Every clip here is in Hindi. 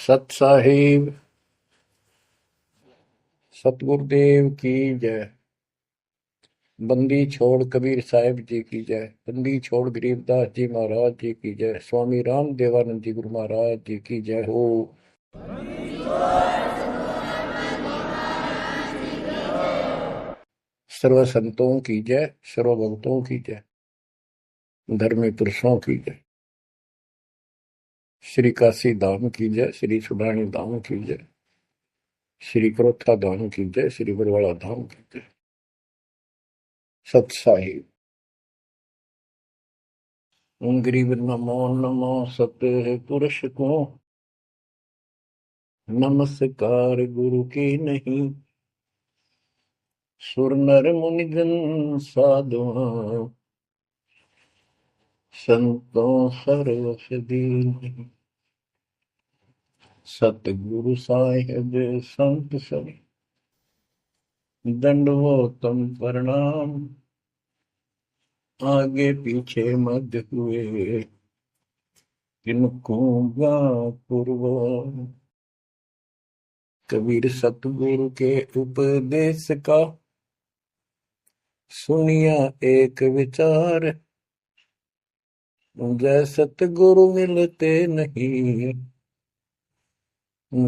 सत साहिब सतगुरुदेव की जय। बंदी छोड़ कबीर साहिब जी की जय। बंदी छोड़ गरीबदास जी महाराज जी की जय। स्वामी राम देवानंद जी गुरु महाराज जी की जय हो। सर्व संतों की जय, सर्व भक्तों की जय, धर्मी पुरुषों की जय। श्री काशी धाम की जय, श्री सुडानी धाम की जय, श्री क्रोथा धाम की जय, श्री बरवाड़ा धाम की जय। सत साहिब गरीब नमो नमो सत पुरुष को नमस्कार गुरु की नहीं। सुर नर मुनिजन साधुआ संतों सर्वस दीन। सतगुरु साहिब संत सब दंडवतम प्रणाम। आगे पीछे मध्य हुए किनको गा पूर्व। कबीर सतगुरु के उपदेश का सुनिया एक विचार। जय सतगुरु मिलते नहीं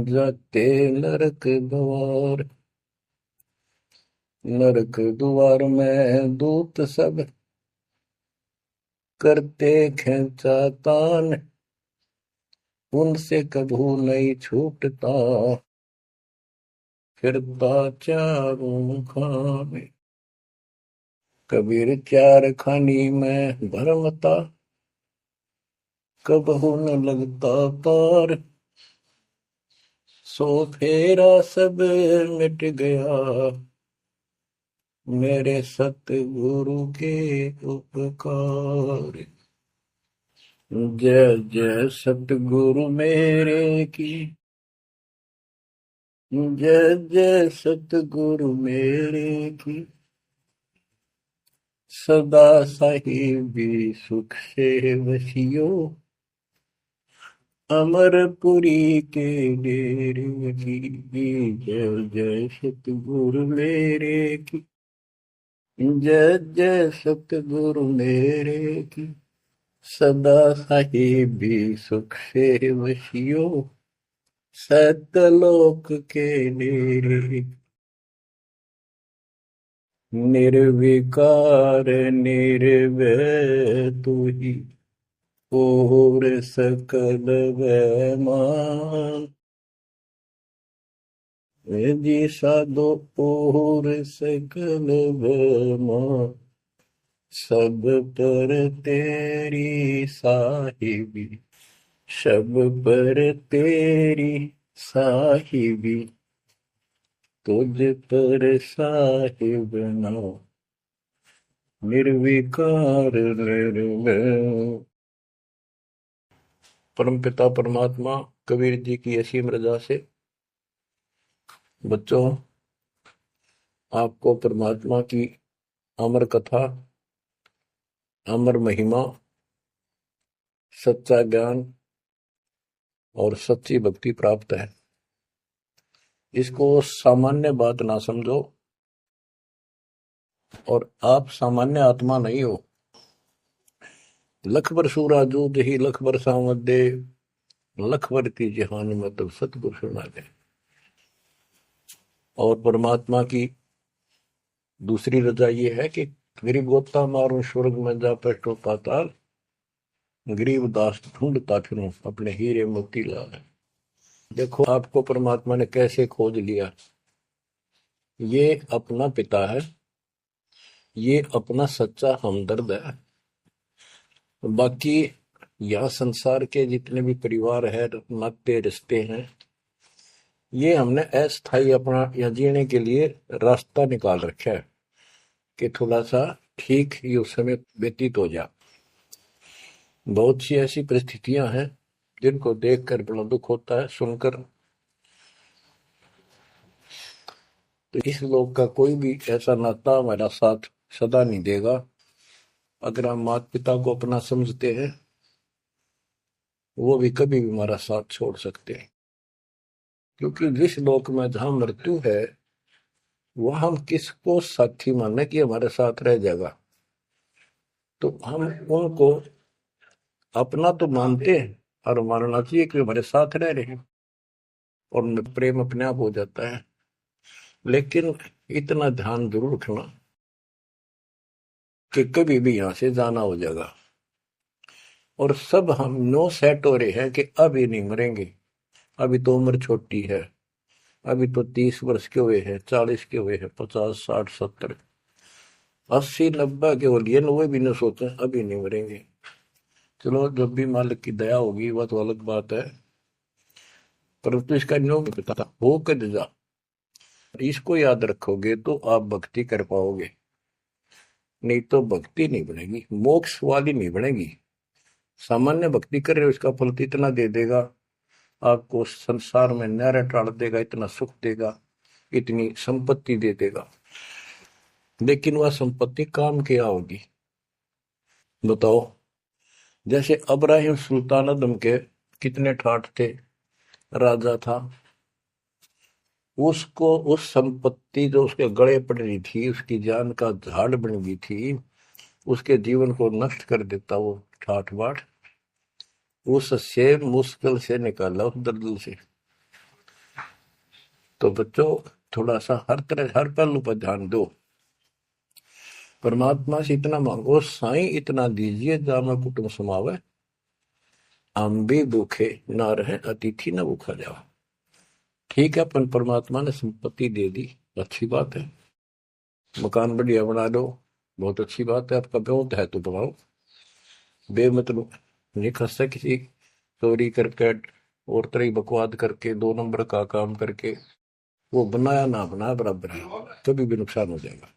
जाते नरक द्वार। नरक द्वार में दूत सब करते खेचा तान। उनसे कभू नहीं छूटता फिरता चारों खाने। कबीर चार खानी में भरमता कबहू न लगता पार। सो फेरा सब मिट गया मेरे सतगुरु के उपकार। जय जय सतगुरु मेरे की जय जय सतगुरु मेरे की। सदा साहिबी सुख से वसियो अमरपुरी के डेरे की। जय जय सतगुरु मेरे की जय जय सतगुरु मेरे की। सदा साहिबी सुख से वसियो सतलोक के डेरे। निर्विकार निर्भय तू ही और सकल वैमान। जी साधो और सकल वैमान। सब पर तेरी साहिबी सब पर तेरी साहिबी। तुझ पर साहिब नाम निर्विकार निर्भय। परमपिता परमात्मा कबीर जी की असीम रजा से बच्चों आपको परमात्मा की अमर कथा, अमर महिमा, सच्चा ज्ञान और सच्ची भक्ति प्राप्त है। इसको सामान्य बात ना समझो और आप सामान्य आत्मा नहीं हो। लख बर सूरा जूद ही लख बर सावत दे लख बर की जहान मतलब सतगुरु सुना दे। और परमात्मा की दूसरी रजा ये है कि गरीब गोता मारो स्वर्ग में जा बैठो पाताल। गरीब दास ढूंढता फिरूं अपने हीरे मोती लाल। देखो आपको परमात्मा ने कैसे खोज लिया। ये अपना पिता है, ये अपना सच्चा हमदर्द है। बाकी यह संसार के जितने भी परिवार है, नाते रिश्ते हैं, ये हमने अस्थाई अपना यह जीने के लिए रास्ता निकाल रखा है कि थोड़ा सा ठीक ये उस समय व्यतीत हो जा। बहुत सी ऐसी परिस्थितियां हैं जिनको देखकर बड़ा दुख होता है सुनकर। तो इस लोक का कोई भी ऐसा नाता हमारा साथ सदा नहीं देगा। अगर हम माता पिता को अपना समझते हैं वो भी कभी भी हमारा साथ छोड़ सकते हैं। क्योंकि जिस लोक में जहां मृत्यु है वह हम किसको साथी माने कि हमारे साथ रह जाएगा, तो हम उनको अपना तो मानते हैं और मानना चाहिए कि हमारे साथ रह रहे हैं, और प्रेम अपने आप हो जाता है। लेकिन इतना ध्यान जरूर रखना कि कभी भी यहां से जाना हो जाएगा, और सब हम नो सेट हो रहे हैं कि अभी नहीं मरेंगे, अभी तो उम्र छोटी है, अभी तो 30 वर्ष के हुए हैं, 40 के हुए हैं, 50, 60, 70, 80, 90 के हो लिए, 90 भी न सोचे अभी नहीं मरेंगे। चलो जब भी मालिक की दया होगी वह तो अलग बात है, परंतु इसका नियम नहीं पता था हो कद जा। इसको याद रखोगे तो आप भक्ति कर पाओगे, नहीं तो भक्ति नहीं बनेगी, मोक्ष वाली नहीं बनेगी। सामान्य भक्ति कर रहे हो इसका फल तो इतना दे देगा, आपको संसार में न्यारा टाल देगा, इतना सुख देगा, इतनी संपत्ति दे देगा, लेकिन वह संपत्ति काम क्या होगी बताओ। जैसे अब्राहिम सुल्तान अदम के कितने ठाठ थे, राजा था, उसको उस संपत्ति जो उसके गले पड़ रही थी, उसकी जान का झाड़ बन गई थी, उसके जीवन को नष्ट कर देता वो ठाठ बाट, उससे मुश्किल से निकाला उस दलदल से। तो बच्चों थोड़ा सा हर तरह हर पहलू पर ध्यान दो, परमात्मा से इतना मांगो, साईं इतना दीजिए जामा कुटुंब समावे, हम भी भूखे ना रहे अतिथि न भूखा जाओ। ठीक है, अपन परमात्मा ने संपत्ति दे दी, अच्छी बात है, मकान बढ़िया बना दो, बहुत अच्छी बात है, आपका ब्योत है तो बनाओ, बेमतलब नहीं खसता किसी चोरी करके और तरह बकवाद करके 2 नंबर का काम करके, वो बनाया ना बनाया बराबर है, कभी भी नुकसान हो जाएगा।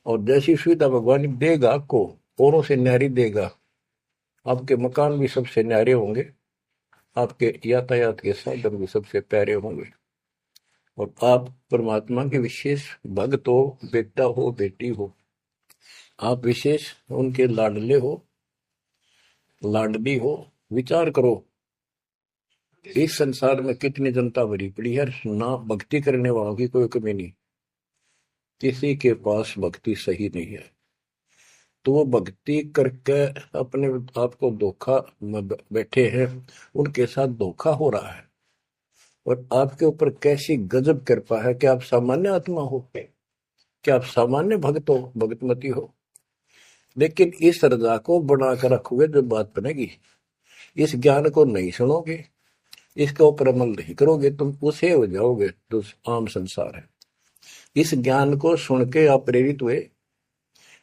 और जैसी सुविधा भगवान देगा आपको, औरों से न्यारी देगा, आपके मकान भी सबसे न्यारे होंगे, आपके यातायात के साधन भी सबसे प्यारे होंगे, और आप परमात्मा के विशेष भक्त हो, बेटा हो बेटी हो, आप विशेष उनके लाडले हो, लाडली हो। विचार करो इस संसार में कितनी जनता भरी पड़ी है, ना भक्ति करने वालों की कोई कमी नहीं, किसी के पास भक्ति सही नहीं है, तो वो भक्ति करके अपने आप को धोखा में बैठे हैं, उनके साथ धोखा हो रहा है। और आपके ऊपर कैसी गजब कृपा है कि आप सामान्य आत्मा हो, क्या आप सामान्य भक्त हो, भगतमती हो, लेकिन इस रजा को बनाकर रखोगे जब बात बनेगी, इस ज्ञान को नहीं सुनोगे, इसके ऊपर अमल नहीं करोगे, तुम उसे हो जाओगे जो आम संसार है। इस ज्ञान को सुन के आप प्रेरित हुए,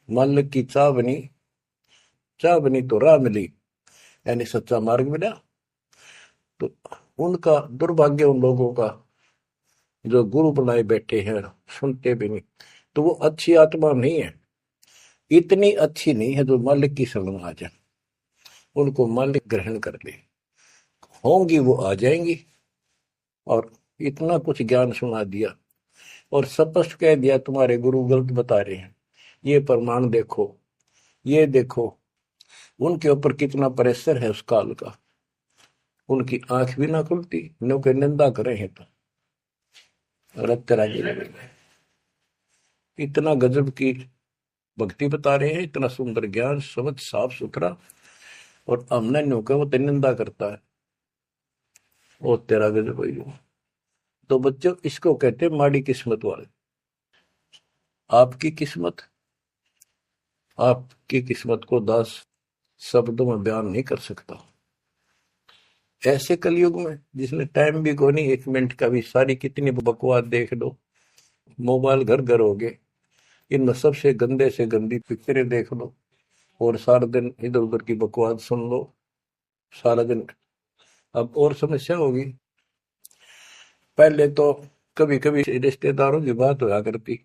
मन की चाह बनी तो राह मिली, यानी सच्चा मार्ग मिला। तो उनका दुर्भाग्य उन लोगों का जो गुरु बनाए बैठे हैं, सुनते भी नहीं, तो वो अच्छी आत्मा नहीं है, इतनी अच्छी नहीं है जो मालिक की शरण आ जाए, उनको मालिक ग्रहण कर ले, होंगी वो आ जाएंगी। और इतना कुछ ज्ञान सुना दिया और स्पष्ट कह दिया तुम्हारे गुरु गलत बता रहे हैं, ये प्रमाण देखो, ये देखो, उनके ऊपर कितना प्रेशर है उस काल का, उनकी आंख भी ना खुलती, नो के निंदा करे हैं तो रक्त राजी लगेगा। इतना गजब की भक्ति बता रहे हैं, इतना सुंदर ज्ञान समझ साफ सुथरा, और हमने नो के वो तो निंदा करता है, वो तेरा गजब है। तो बच्चों इसको कहते हैं माड़ी किस्मत वाले। आपकी किस्मत, आपकी किस्मत को 10 शब्दों में बयान नहीं कर सकता। ऐसे कलयुग में जिसने टाइम भी को नहीं, 1 मिनट का भी, सारी कितनी बकवास देख लो, मोबाइल घर घर हो गए, इनमें सबसे गंदे से गंदी पिक्चरें देख लो, और सारा दिन इधर उधर की बकवास सुन लो सारा दिन। अब और समस्या होगी, पहले तो कभी कभी रिश्तेदारों की बात होया करती,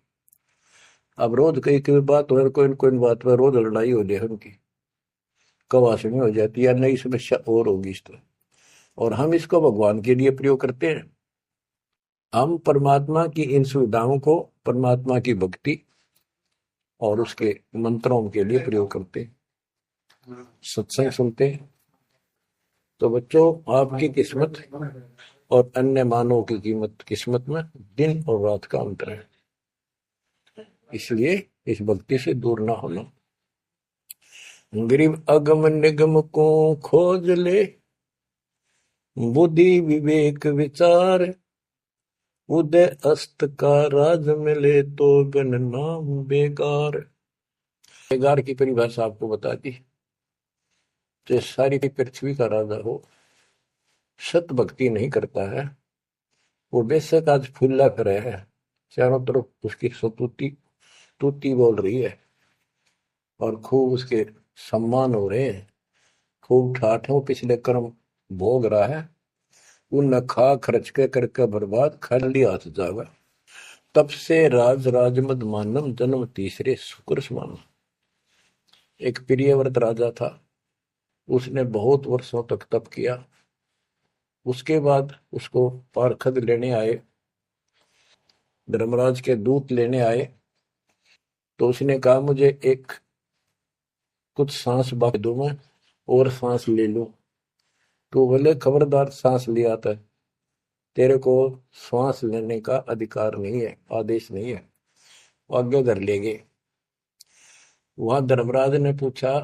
अब रोज कई कई बात हो, कोई कोई बात पर रोज लड़ाई हो जाए उनकी, कवासनी हो जाती है, नई समस्या और होगी इस तरह। और हम इसको भगवान के लिए प्रयोग करते हैं, हम परमात्मा की इन सुविधाओं को परमात्मा की भक्ति और उसके मंत्रों के लिए प्रयोग करते हैं, सत्संग सुनते हैं। तो बच्चों आपकी किस्मत और अन्य मानव की कीमत किस्मत में दिन और रात का अंतर है। इसलिए इस भक्ति से दूर ना होना। गरीब अगम निगम को खोज ले, बुद्धि विवेक विचार, उदय अस्त का राज मिले तो बिन नाम बेगार। बेगार की परिभाषा आपको बता दी। जो सारी पृथ्वी का राजा हो, सत भक्ति नहीं करता है, वो बेशक आज फूला फिरे है, चारों तरफ उसकी स्तुति तूती बोल रही है और खूब उसके सम्मान हो रहे हैं, खूब ठाठों पिछले कर्म भोग रहा है, उन खा खर्च के करके बर्बाद, खाली हाथ जावा। तब से राज राजमद मानम, जन्म तीसरे शुक्र समान। एक प्रियव्रत राजा था, उसने बहुत वर्षों तक तप किया। उसके बाद उसको पारखद लेने आए, धर्मराज के दूत लेने आए, तो उसने कहा मुझे एक कुछ सांस बाकी दो, मैं और सांस ले लूं। तो बोले खबरदार, सांस लिया था, तेरे को श्वास लेने का अधिकार नहीं है, आदेश नहीं है। आगे धर ले गए। वहां धर्मराज ने पूछा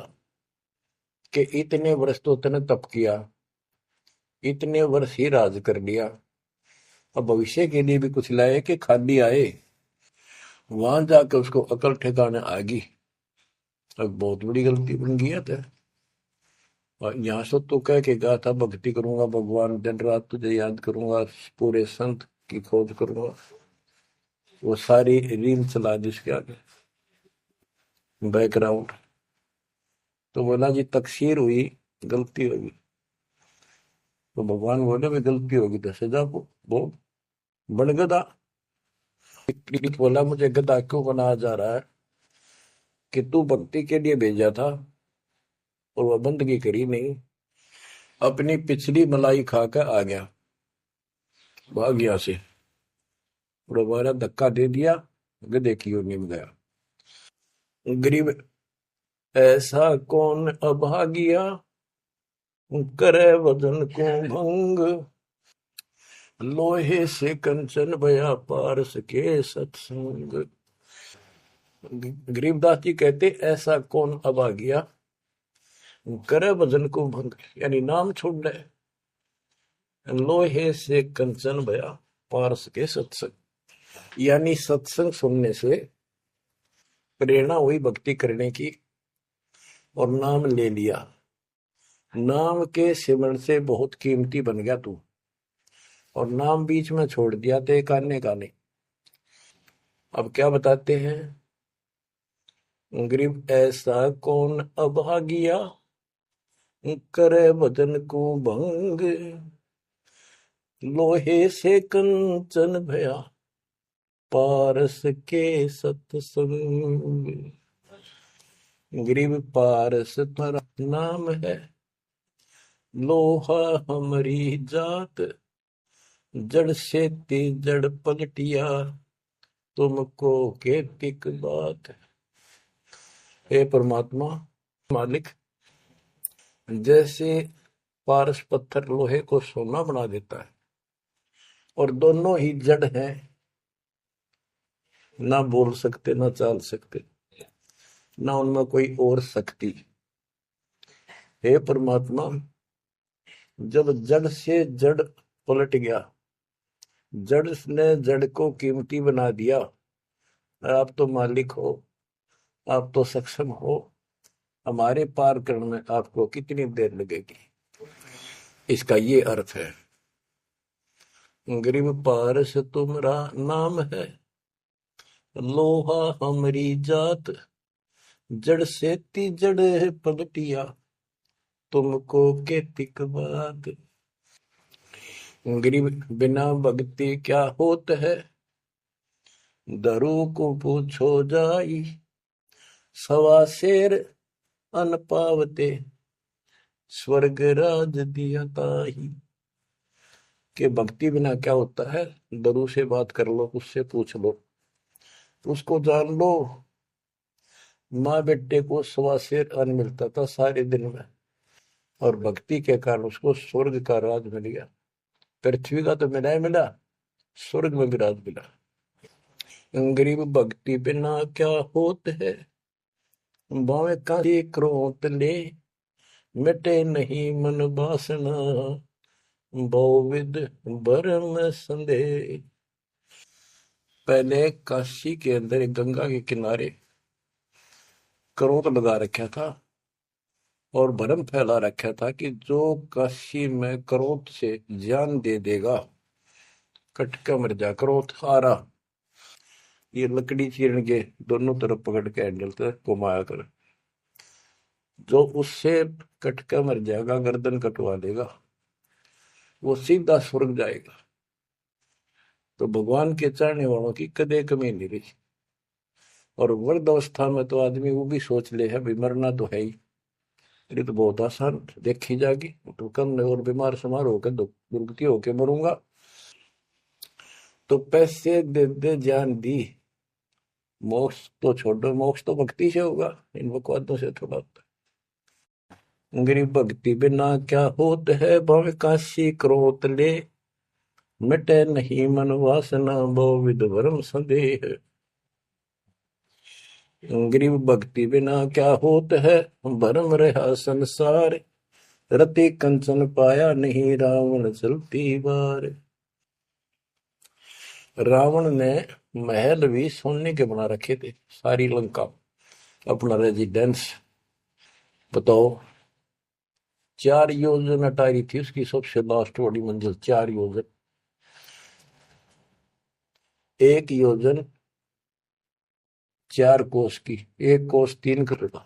कि इतने वर्ष तो तूने तप किया, इतने वर्ष ही राज कर लिया, अब भविष्य के लिए भी कुछ लाए कि खाली आए। वहां जाकर उसको अकल ठिकाने आ गई, अब बहुत बड़ी गलती बन गई है। और यहाँ से तो कह के गया था भक्ति करूंगा भगवान, दिन रात तुझे याद करूंगा, पूरे संत की खोज करूंगा, वो सारी रील चला दी उसके आगे बैकग्राउंड। तो बोला जी तकसीर हुई, गलती होगी। तो भगवान बोले भाई गलती होगी तो सजा वो बन गधा। बोला मुझे गधा क्यों बनाया जा रहा है कि तू भक्ति के लिए भेजा था और वह बंदगी करी नहीं, अपनी पिछली मलाई खाकर आ गया, भाग गया से, और हमारा धक्का दे दिया, गधे की ओर निम गया। गरीब ऐसा कौन अभागिया, करे वजन को भंग, लोहे से कंचन भया पारस के सत्संग। गरीबदास जी कहते ऐसा कौन अभागिया, करे वजन को भंग, यानी नाम छोड़ दे, लोहे से कंचन भया पारस के सत्संग, यानी सत्संग सुनने से प्रेरणा हुई भक्ति करने की और नाम ले लिया। नाम के सिमरण से बहुत कीमती बन गया तू, और नाम बीच में छोड़ दिया तो एक आने का नहीं। अब क्या बताते हैं, गरीब ऐसा कौन अभागिया, करे वजन को भंग, लोहे से कंचन भया पारस के सत्संग। गरीब पारस तुम्हारा नाम है, लोहा हमारी जात, जड़ से जड़ पलटिया, तुमको केतिक बात। हे परमात्मा मालिक, जैसे पारस पत्थर लोहे को सोना बना देता है, और दोनों ही जड़ हैं, ना बोल सकते ना चाल सकते, ना उनमें कोई और शक्ति। हे परमात्मा, जब जड़ से जड़ पलट गया, जड़ ने जड़ को कीमती बना दिया, आप तो मालिक हो, आप तो सक्षम हो, हमारे पार करने में आपको कितनी देर लगेगी। इसका ये अर्थ है, गरीब पारस तुम्हारा नाम है, लोहा हमारी जात, जड़ से ती जड़ पलटिया, तुमको केतिक बात। गरीब बिना भक्ति क्या होत है, दरू को पूछो जाई, सवा शेर अन पावते, स्वर्ग राज दिया ताही। के भक्ति बिना क्या होता है, दरू से बात कर लो, उससे पूछ लो, उसको जान लो। माँ बेटे को सवा शेर अन्न मिलता था सारे दिन में, और भक्ति के कारण उसको स्वर्ग का राज मिल गया। पृथ्वी का तो मिला ही मिला, स्वर्ग में भी राज मिला। गरीब भक्ति बिना क्या होत है, बावे कांची क्रोत ले, मिटे नहीं मन बासना, बहुविध भरम संदेह। पहले काशी के अंदर एक गंगा के किनारे क्रोध लगा रखा था और भरम फैला रखा था कि जो काशी में क्रोध से जान दे देगा, कटका मर जा। क्रोध आ रहा, ये लकड़ी चीरन के दोनों तरफ पकड़ के हैंडल से घुमाया कर, जो उससे कटका मर जाएगा, गर्दन कटवा देगा, वो सीधा स्वर्ग जाएगा। तो भगवान के चाहने वालों की कदे कमी नहीं रही। और वृद्ध अवस्था में तो आदमी वो भी सोच ले है भाई मरना तो है ही, ये तो बहुत आसान देखी जाएगी, तो कम और बीमार समार होकर दुर्गति होके मरूंगा। तो पैसे दे दे जान दी, मोक्ष तो छोड़ो, मोक्ष तो भक्ति से होगा, इन बकवादों से थोड़ा होता है। गरीब भक्ति बिना क्या होत है, भावे काशी क्रोत ले, मिटे नहीं मन वासना, बहुविध भरम संदेह। गरीब भक्ति बिना क्या होत है, भरम रहा संसार, रति कंचन पाया नहीं, रावण चलती बार। रावण ने महल भी सोने के बना रखे थे, सारी लंका अपना रेजिडेंस। बताओ, 4 योजन अटारी थी उसकी सबसे लास्ट वाली मंजिल, 4 योजन। 1 योजन 4 कोस की, 1 कोस 3 करोड़,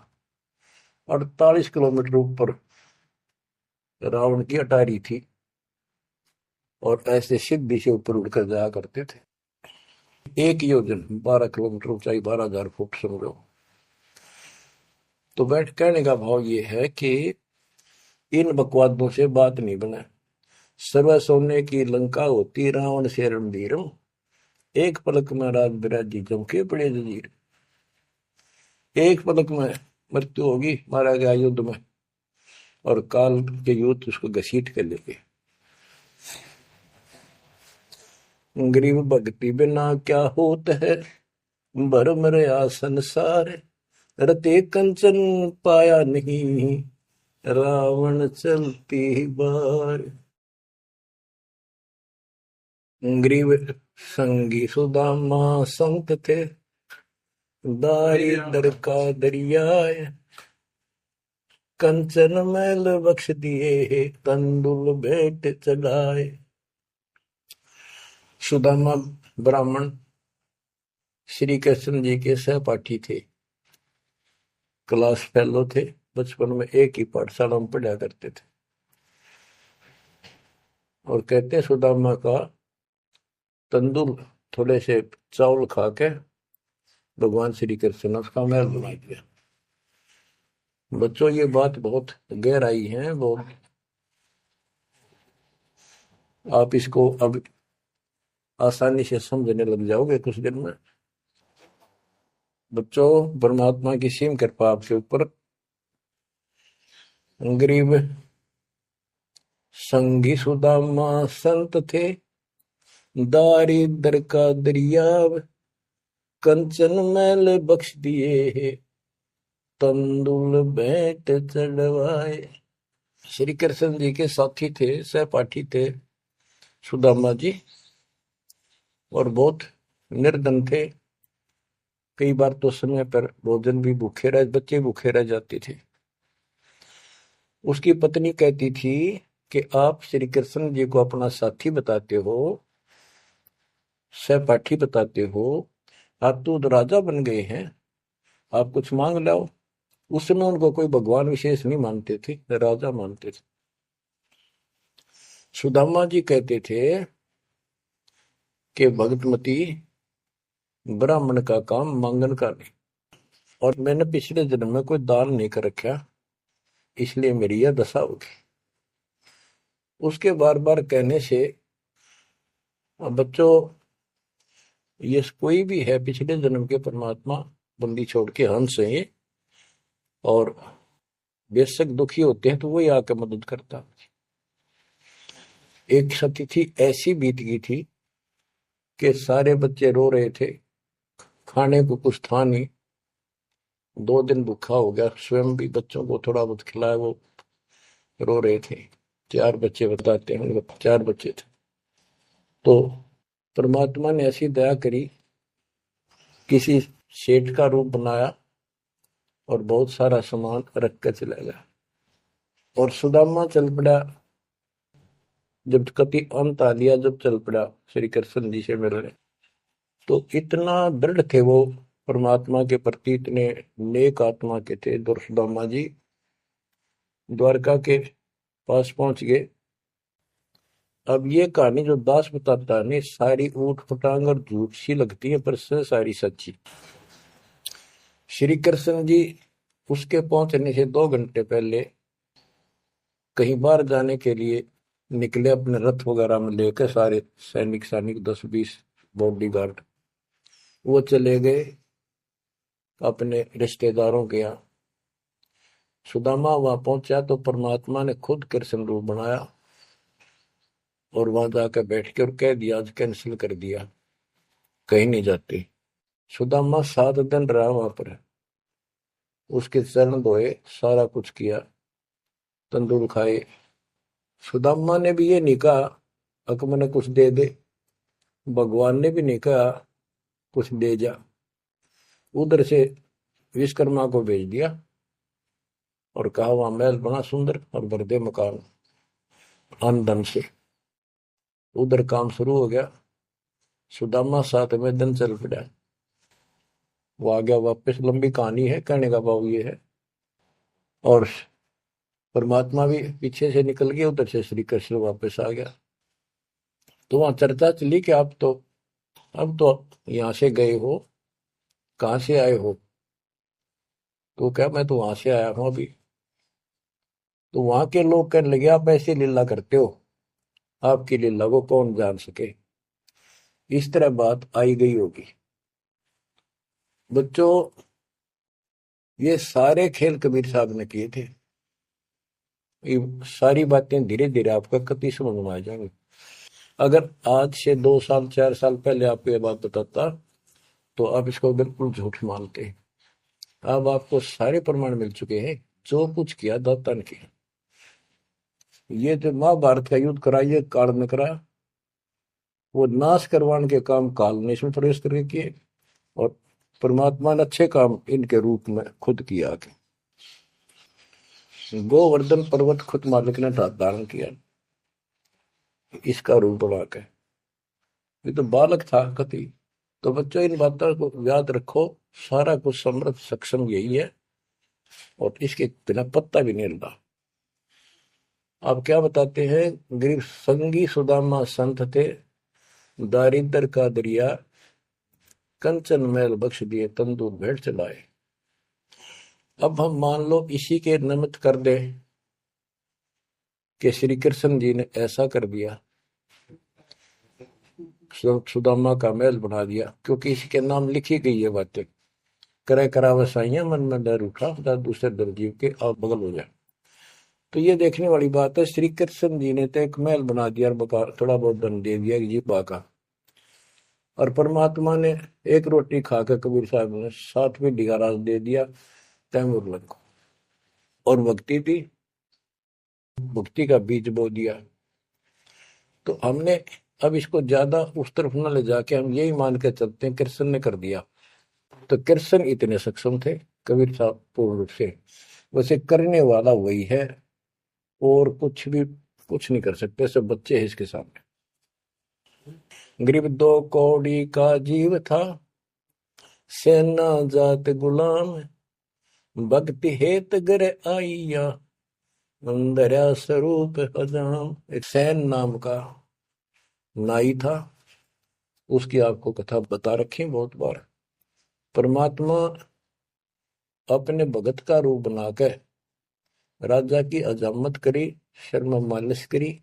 48 किलोमीटर ऊपर रावण की अटारी थी। और ऐसे सीधी से ऊपर उड़कर जाया करते थे। 1 योजन 12 किलोमीटर ऊंचाई, 12,000 फुट समझो। तो बैठ कहने का भाव ये है कि इन बकवादों से बात नहीं बने। सर्व सोने की लंका होती, रावण से रणधीरम, एक पलक में राज बिराजी जमके पड़े जजीर। एक पलक में मृत्यु होगी, मारा गया युद्ध में, और काल के युद्ध उसको घसीट कर ले गए। गरीब भक्ति बिना क्या होत है, भरम रहा संसार, रते कंचन पाया नहीं, रावण चलती बार। गरीब संगी सुदामा संत थे, दारिद्र का दरिया, कंचन मैल बख्श दिए, तंदुल भेंट चढ़ाए। सुदामा ब्राह्मण श्री कृष्ण जी के सहपाठी थे, क्लास फेलो थे, बचपन में एक ही पाठशाला में पढ़ा करते थे। और कहते सुदामा का तंदुल थोड़े से चावल खा के भगवान श्री कृष्ण ने उसका महल बना दिया। बच्चों, ये बात बहुत गहराई है, बहुत आप इसको अब आसानी से समझने लग जाओगे कुछ दिन में। बच्चों, परमात्मा की सीम कृपा आपके ऊपर। गरीब संगी सुदामा संत थे, दारिद्र का दरिया, कंचन मैल बख्श दिए, तंदुल भेंट चढ़वाए। श्री कृष्ण जी के साथी थे, सहपाठी थे सुदामा जी, और बहुत निर्धन थे। कई बार तो समय पर भोजन भी भूखे रह, बच्चे भूखे रह जाते थे। उसकी पत्नी कहती थी कि आप श्री कृष्ण जी को अपना साथी बताते हो, सहपाठी बताते हो, आप तो राजा बन गए हैं, आप कुछ मांग लाओ। उस समय उनको कोई भगवान विशेष नहीं मानते थे, राजा मानते थे। सुदामा जी कहते थे कि भगतमती, ब्राह्मण का काम मांगन का नहीं, और मैंने पिछले जन्म में कोई दान नहीं कर रखा, इसलिए मेरी यह दशा होगी। उसके बार बार कहने से, बच्चों, ये कोई भी है पिछले जन्म के परमात्मा बंदी छोड़ के हंस है ये, और बेशक दुखी होते हैं तो वही आके मदद करता। एक तिथि ऐसी बीत गई थी कि सारे बच्चे रो रहे थे, खाने को कुछ था नहीं, 2 दिन भूखा हो गया, स्वयं भी बच्चों को थोड़ा बहुत खिलाया, वो रो रहे थे। 4 बच्चे बताते हैं, 4 बच्चे थे। तो परमात्मा ने ऐसी दया करी, किसी सेठ का रूप बनाया और बहुत सारा सामान रख कर चला गया। और सुदामा चल पड़ा, जब कति अंत आ लिया, जब चल पड़ा श्री कृष्ण जी से मिलने, तो इतना दृढ़ थे वो परमात्मा के प्रति, इतने नेक आत्मा के थे दुर्सुदामा जी। द्वारका के पास पहुंच गए। अब ये कहानी जो दास बताता है नहीं, सारी ऊट पटांग और झूठ सी लगती है, पर सारी सच्ची। श्री कृष्ण जी उसके पहुंचने से 2 घंटे पहले कहीं बाहर जाने के लिए निकले, अपने रथ वगैरह में लेकर सारे सैनिक सैनिक 10-20 बॉडी गार्ड। वो चले गए अपने रिश्तेदारों के यहाँ। सुदामा वहां पहुंचा तो परमात्मा ने खुद कृष्ण रूप बनाया और वहां जाकर बैठ के और कह दिया, आज कैंसिल कर दिया, कहीं नहीं जाते। सुदामा 7 दिन रहा वहां पर, उसके चरण धोए, सारा कुछ किया, तंदूर खाए। सुदामा ने भी ये नहीं कहा अक मैंने कुछ दे दे, भगवान ने भी नहीं कहा कुछ दे जा। उधर से विश्वकर्मा को भेज दिया और कहा वहां महल बना सुंदर और भर दे मकान अन्न धन से। उधर काम शुरू हो गया। सुदामा 7वें दिन चल पड़ा, वो आ गया वापस। लंबी कहानी है, कहने का भाव ये है। और परमात्मा भी पीछे से निकल गया, उधर से श्री कृष्ण वापस आ गया। तो वहां चर्चा चली कि आप तो अब तो यहां से गए हो, कहां से आए हो? तो क्या, मैं तो वहां से आया हूं अभी। तो वहां के लोग कहने लगे, आप ऐसी लीला करते हो, आपकी लीला को कौन जान सके। इस तरह बात आई गई होगी। बच्चों, ये सारे खेल कबीर साहब ने किए थे। ये सारी बातें धीरे धीरे आपका कति समझ में आ जाएंगे। अगर आज से 2 साल 4 साल पहले आपको ये बात बताता तो आप इसको बिल्कुल झूठ मानते। अब आपको सारे प्रमाण मिल चुके हैं, जो कुछ किया दाता ने किया। ये जो महाभारत का युद्ध करा, ये काल ने करा, वो नाश करवाने के काम काल ने इसमें प्रवेश करके किए, और परमात्मा ने अच्छे काम इनके रूप में खुद किया। गोवर्धन पर्वत खुद मालिक ने धारण किया इसका रूप बना के। ये तो बालक था कति। तो बच्चों, इन बातों को याद रखो, सारा कुछ समृद्ध सक्षम यही है, और इसके बिना पत्ता भी नहीं हिलता। आप क्या बताते हैं, गरीब संगी सुदामा संत थे, दारिद्र का दरिया कंचन मैल बख्श दिए, तंदूर भेंट चलाए। अब हम मान लो इसी के निमित्त कर दे कि श्री कृष्ण जी ने ऐसा कर दिया, सुदामा का महल बना दिया, क्योंकि इसके नाम लिखी गई है बातें। करे करा वसाइया मन में डर उठा, दूसरे दर जीव के आप बगल हो जाए। तो ये देखने वाली बात है। श्री कृष्ण जी ने तो एक महल बना दिया और थोड़ा बहुत धन दे दिया जीपा का, और परमात्मा ने एक रोटी खाकर कबीर साहब ने 7वीं राज दे दिया तैमूर को, और भक्ति थी, भक्ति का बीज बो दिया। तो हमने अब इसको ज्यादा उस तरफ न ले जाके हम यही मान के चलते हैं कृष्ण ने कर दिया। तो कृष्ण इतने सक्षम थे कबीर साहब पूर्ण रूप से, वैसे करने वाला वही है, और कुछ नहीं कर सकते, सब बच्चे हैं इसके सामने। गरीब 2 कौड़ी का जीव था, सेना जात गुलाम, भक्ति हेत गर आइया, अंदर स्वरूप हजाम। एक सैन नाम का नाई था, उसकी आपको कथा बता रखी बहुत बार। परमात्मा अपने भगत का रूप बनाकर राजा की अजामत करी, शर्म मालिश करी,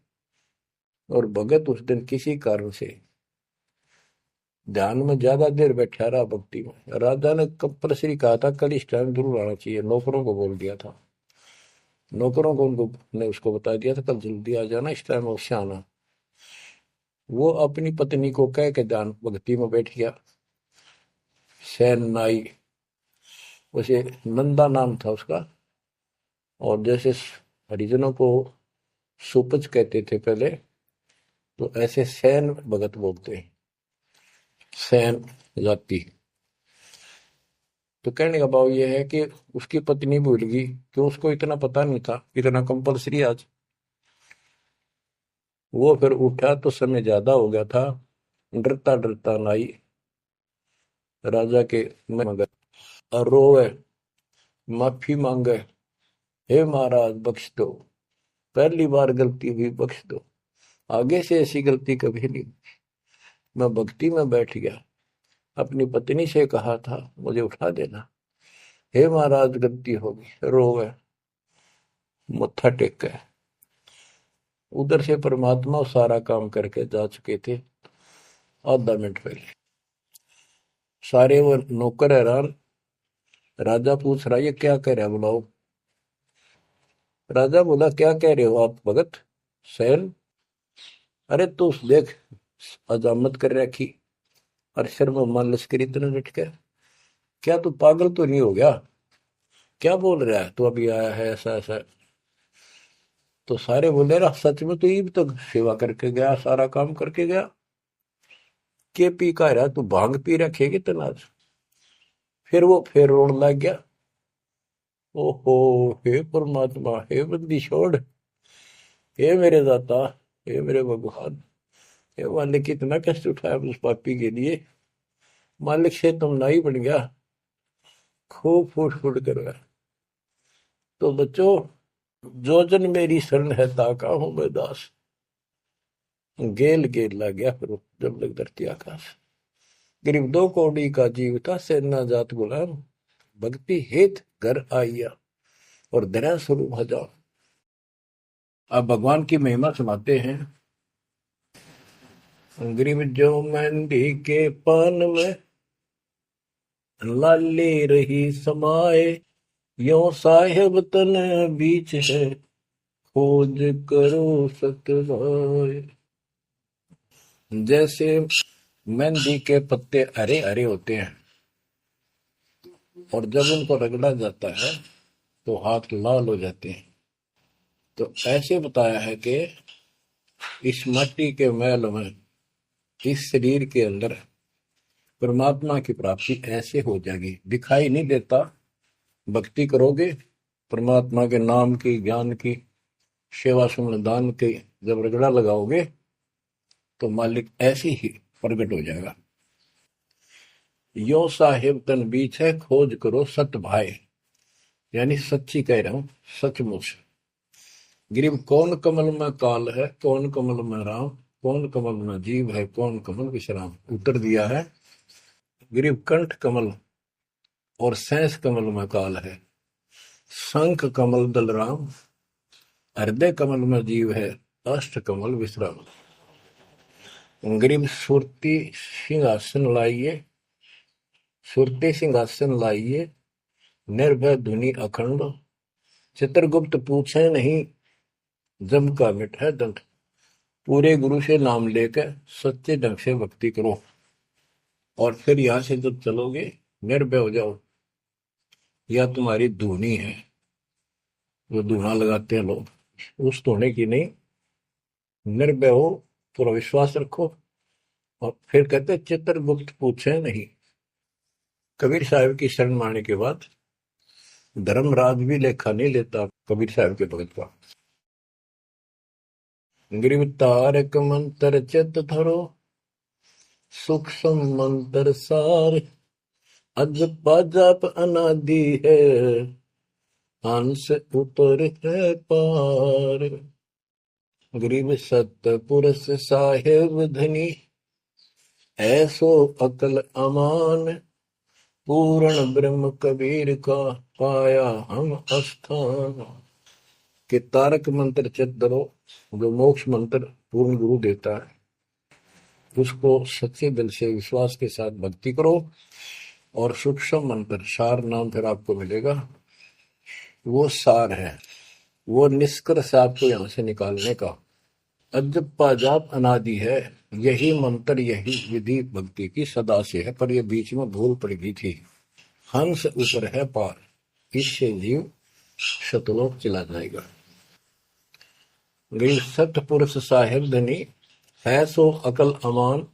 और भगत उस दिन किसी कारण से ध्यान में ज्यादा देर बैठा रहा, भक्ति में। राजा ने कंपल्सरी कहा था कल इस टाइम जरूर आना चाहिए, नौकरों को बोल दिया था, नौकरों को उनको ने उसको बता दिया था कल जल्दी आ जाना, इस टाइम अवश्य आना। वो अपनी पत्नी को कह के ध्यान भक्ति में बैठ गया। सैन नाई, उसे नंदा नाम था उसका। और जैसे हरिजनों को सुपच कहते थे पहले, तो ऐसे सैन भगत बोलते हैं, सैन जाति। तो कहने का भाव यह है कि उसकी पत्नी भूल गई कि उसको इतना पता नहीं था, इतना कंपलसरी आज। वो फिर उठा तो समय ज्यादा हो गया था। डरता डरता नाई राजा के मगर और रोवे, माफी मांगे, हे महाराज बख्श दो, पहली बार गलती हुई, बख्श दो, आगे से ऐसी गलती कभी नहीं। मैं भक्ति में बैठ गया, अपनी पत्नी से कहा था मुझे उठा देना, हे महाराज गलती होगी। रोवे, मत्था टेक गए। उधर से परमात्मा सारा काम करके जा चुके थे आधा मिनट पहले। सारे वो नौकर हैरान। राजा पूछ रहा ये क्या कह रहा है, बुलाओ। राजा बोला क्या कह रहे हो आप भगत सैन? अरे तू देख, अजामत कर रखी और सिर में मान लश्करी इतना लटका, क्या तू पागल तो नहीं हो गया? क्या बोल रहा है तू, अभी आया है ऐसा ऐसा। तो सारे बोले रहा सच में तो ये भी तो सेवा करके गया, सारा काम करके गया, के पी का रहा तू, भांग पी रखेगी तनाज। फिर वो फिर रोने लग गया। ओहो, हे परमात्मा, हे बंदी छोड़, हे मेरे दाता, हे मेरे भगवान, हे मालिक, कितना कष्ट उठाया उस पापी के लिए, मालिक से तुम ना ही बन गया, खूब फूट फूट कर रहा। तो बच्चों, जो जन मेरी शरण है ताका हूं मैं दास। गेल गेल ला गया फिर जब लग धरती आकाश। गरीब दो कौड़ी का जीव था, सेना जात गुलाम, भक्ति हेत घर आइया और दया स्वरूप हजार। अब भगवान की महिमा सुनाते हैं। गरीब जो मेहंदी के पान में लाली रही समाए, यो साहेब तन बीच है, खोज करो सतवाए। जैसे मेहंदी के पत्ते हरे हरे होते हैं और जब उनको रगड़ा जाता है तो हाथ लाल हो जाते हैं, तो ऐसे बताया है कि इस मिट्टी के मैल में, इस शरीर के अंदर परमात्मा की प्राप्ति ऐसे हो जाएगी। दिखाई नहीं देता, भक्ति करोगे परमात्मा के नाम की, ज्ञान की, सेवा सुमन दान की जब रगड़ा लगाओगे तो मालिक ऐसे ही प्रकट हो जाएगा। यो साहेब तन बीच है, खोज करो सत भाई, यानी सच्ची कह रहा हूं, सचमुच। गिरिव कौन कमल में काल है, कौन कमल में राम, कौन कमल में जीव है, कौन कमल विश्राम। उत्तर दिया है, गिरिव कंठ कमल और सैंस कमल में काल है, शंख कमल दलराम, हृदय कमल में जीव है, अष्ट कमल विश्राम। गिरिव सुरती सिंहासन लाइए, सुरती सिंहासन लाइए, निर्भय धुनि अखंड, चित्रगुप्त पूछे नहीं, जम का मिट है दंड। पूरे गुरु से नाम लेकर सच्चे ढंग से भक्ति करो और फिर यहां से जब चलोगे निर्भय हो जाओ। या तुम्हारी धुनी है, वो धुना लगाते हैं लोग, उस धोने की नहीं, निर्भय हो, पूरा विश्वास रखो। और फिर कहते चित्रगुप्त पूछे नहीं। कबीर साहब की शरण माने के बाद धर्मराज भी लेखा नहीं लेता कबीर साहब के भगत का। गिरिव तारक मंत्र चित धरो, सूक्ष्म मंत्र सार, अजपा जाप अनादि है, हंस ऊपर है पार। गरीब सत्य पुरुष साहेब धनी, ऐसो अकल अमान, पूर्ण ब्रह्म कबीर का पाया हम स्थान। के तारक मंत्र चित धरो, जो मोक्ष मंत्र पूर्ण गुरु देता है, उसको सच्चे दिल से विश्वास के साथ भक्ति करो। और सूक्ष्म मंत्र, सार नाम फिर आपको मिलेगा, वो सार है, वो निष्कर्ष आपको यहां से निकालने का। अजप्पा जाप अनादि है, यही मंत्र यही विधि भक्ति की सदा से है, पर ये बीच में भूल पड़ गई थी। हंस ऊपर है पार, इससे जीव शतलोक चला जाएगा। गरीब सतपुरुष साहिब धनी है सो अकल अमान।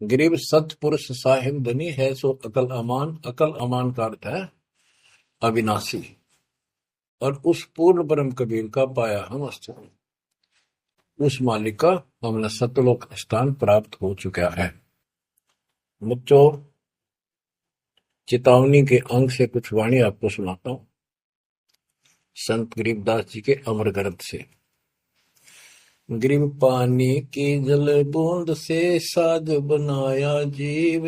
गरीब सतपुरुष साहिब धनी है सो अकल अमान। अकल अमान का अर्थ है अविनाशी। और उस पूर्ण ब्रह्म कबीर का पाया हम अस्तित्व, उस मालिक का हमने सतलोक स्थान प्राप्त हो चुका है। बच्चों, चेतावनी के अंग से कुछ वाणी आपको सुनाता हूं, संत गरीबदास जी के अमर ग्रंथ से। गरीब पानी की जल बूंद से साज बनाया जीव,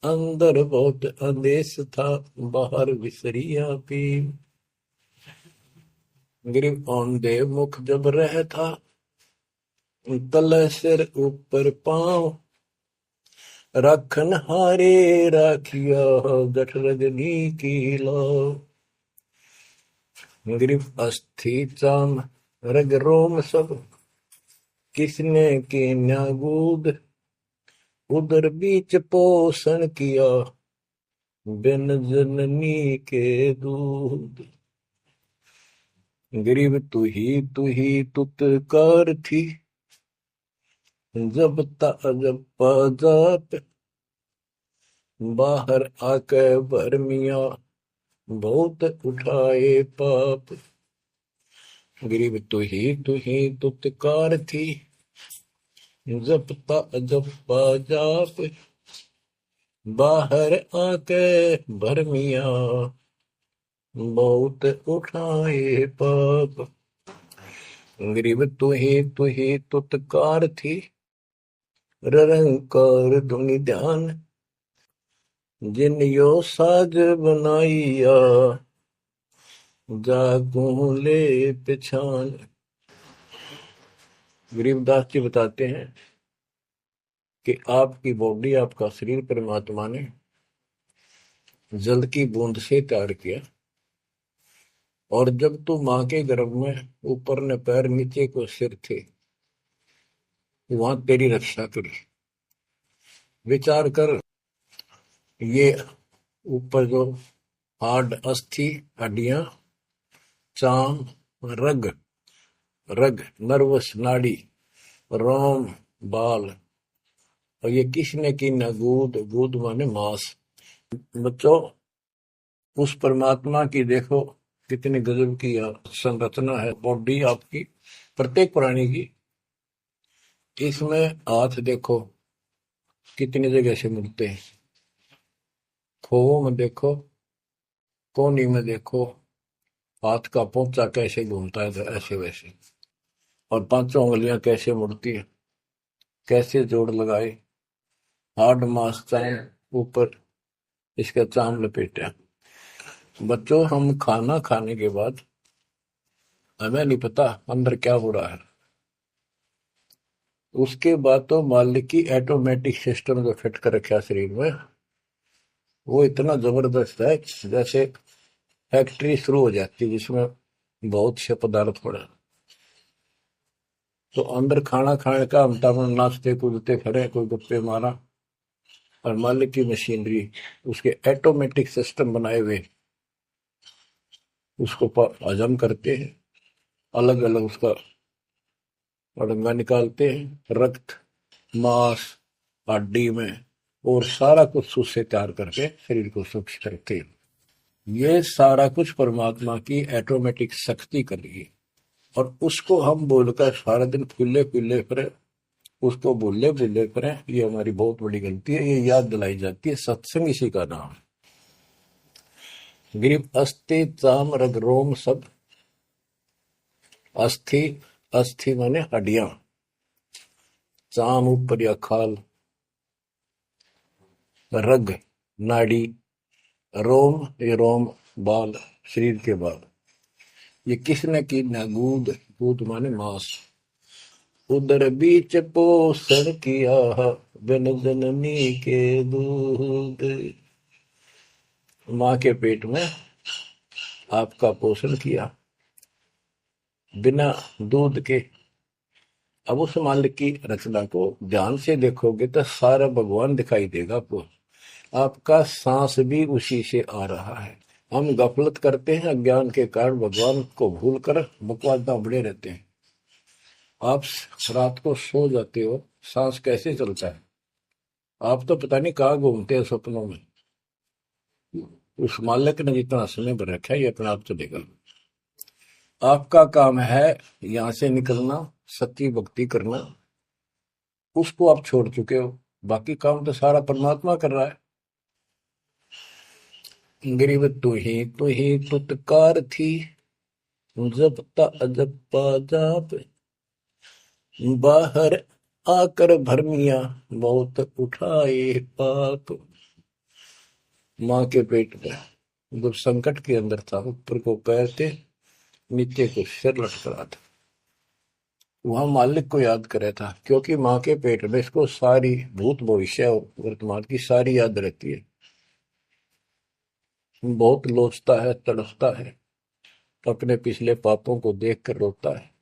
अंदर बहुत अंदेश था बाहर विसरिया पीव। गरीब औंधे मुख जब रह था, तल सिर ऊपर पांव, राखन हारे राखिया गठ रजनी की लाओ। गरीब अस्थि चाम रग रोम सब, किसने की न्यागूद, उदर बीच पोषण किया बिन जननी के दूध। गरीब तू ही तुतकार थी, जब जब जाप, बाहर आके भरमिया बहुत उठाए पाप। गरीब तू ही तुतकार थी, जब जाप, बाहर आके भरमिया बहुत उठाए पाप। गरीब तू ही तुतकार थी, रंकार धुनि ध्यान, जिन यो साज बनाइया जागू ले पिछान। गरीबदास जी बताते हैं कि आपकी बॉडी, आपका शरीर परमात्मा ने जल की बूंद से तैयार किया, और जब तू मां के गर्भ में ऊपर ने पैर नीचे को सिर थे, वहां तेरी रक्षा करी। विचार कर, ये ऊपर जो हार्ड अस्थि हड्डियां, चाम रग, रग नर्वस नाड़ी, रोम बाल, और ये किसने की न गूद, गूद माने मांस। बच्चों, उस परमात्मा की देखो कितनी गजब की संरचना है बॉडी आपकी, प्रत्येक प्राणी की। इसमें हाथ देखो कितनी जगह से मिलते हैं, खोवों में देखो, कोहनी में देखो, हाथ का पोंचा कैसे घूमता है ऐसे वैसे, और पांचों उंगलियां कैसे मुड़ती है, कैसे जोड़ लगाए, हार्ड मास चाम ऊपर इसका चाम लपेटा। बच्चों, हम खाना खाने के बाद हमें नहीं पता अंदर क्या हो रहा है। उसके बाद तो मालिक की ऑटोमेटिक सिस्टम जो फिट कर रखा शरीर में, वो इतना जबरदस्त है जैसे फैक्ट्री शुरू हो जाती है जिसमें बहुत से पदार्थ पड़े। तो अंदर खाना खाने का हम तो नाचते कूदते खड़े, कोई गप्पे मारा, और मालिक की मशीनरी उसके ऑटोमेटिक सिस्टम बनाए हुए उसको हजम करते हैं, अलग अलग उसका अड़ंगा निकालते हैं, रक्त मांस हड्डी में, और सारा कुछ उससे तैयार करके शरीर को स्वच्छ करते हैं। ये सारा कुछ परमात्मा की ऑटोमेटिक शक्ति कर रही है, और उसको हम बोलकर सारा दिन फुल्ले फुल्ले फिरे, उसको भूले भूले फिरे, ये हमारी बहुत बड़ी गलती है। ये याद दिलाई जाती है, सत्संग इसी का नाम है। गरीब अस्थि चाम रग रोम सब, अस्थि, अस्थि माने हड्डियां, चाम ऊपर या खाल, रग नाड़ी, रोम ये रोम बाल, शरीर के बाल, ये किसने की ना गूद, गूद माने मांस, उदर बीच पोषण किया बिन जननी के दूध। मां के पेट में आपका पोषण किया बिना दूध के, अब उस मालिक की रचना को ध्यान से देखोगे तो सारा भगवान दिखाई देगा आपको। आपका सांस भी उसी से आ रहा है। हम गफलत करते हैं, अज्ञान के कारण भगवान को भूलकर बकवास में बड़े रहते हैं। आप रात को सो जाते हो, सांस कैसे चलता है? आप तो पता नहीं कहाँ घूमते हैं सपनों में। उस मालिक ने जितना समय पर रखा है ये अपने आप चलेगा। आपका काम है यहां से निकलना, सच्ची भक्ति करना, उसको आप छोड़ चुके हो। बाकी काम तो सारा परमात्मा कर रहा है। गरीब तू ही तुतकार थी, जपता अजपा जाप, बाहर आकर भरमिया बहुत उठाए पाप। माँ के पेट में जब संकट के अंदर था, ऊपर को पैर थे, नीचे को सिर लटक रहा था, वहां मालिक को याद करे था, क्योंकि माँ के पेट में इसको सारी भूत भविष्य और वर्तमान की सारी याद रहती है। बहुत लोचता है, तड़फता है, अपने पिछले पापों को देख कर रोता है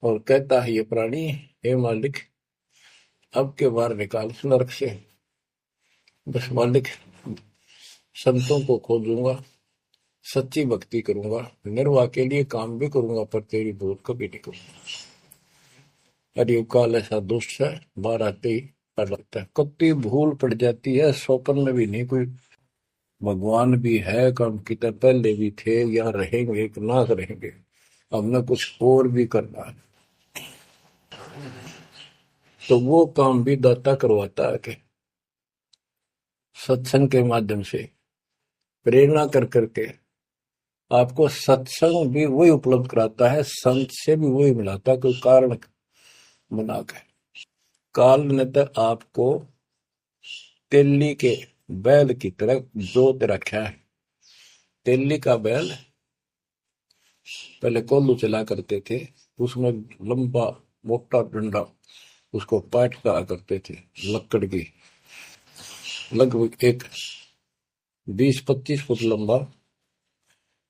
और कहता है, ये प्राणी, हे मालिक, अब के बार निकाल इस नरक से। बस मालिक, संतों को खोजूंगा, सच्ची भक्ति करूंगा, निर्वाह के लिए काम भी करूंगा, पर तेरी भूल कभी नहीं करूंगा। अरे काल ऐसा दुष्ट है, बाहर आते ही डर लगता है। कत्ती भूल पड़ जाती है, स्वप्न में भी नहीं कोई भगवान भी है, काम कितने पहले भी थे, या रहेंगे कि ना रहेंगे, हमने कुछ और भी करना है। तो वो काम भी दाता करवाता है कि सत्संग के माध्यम से प्रेरणा कर करके आपको सत्संग भी वही उपलब्ध कराता है, संत से भी वही मिलाता है, कोई कारण बनाकर। काल ने तो आपको तेली के बैल की तरह जोत रखा है। तेली का बैल पहले कोल्लू चला करते थे, उसमें लंबा मोटा डंडा, उसको पाट कहा करते थे, लकड़ की, लगभग एक 20-25 फुट लंबा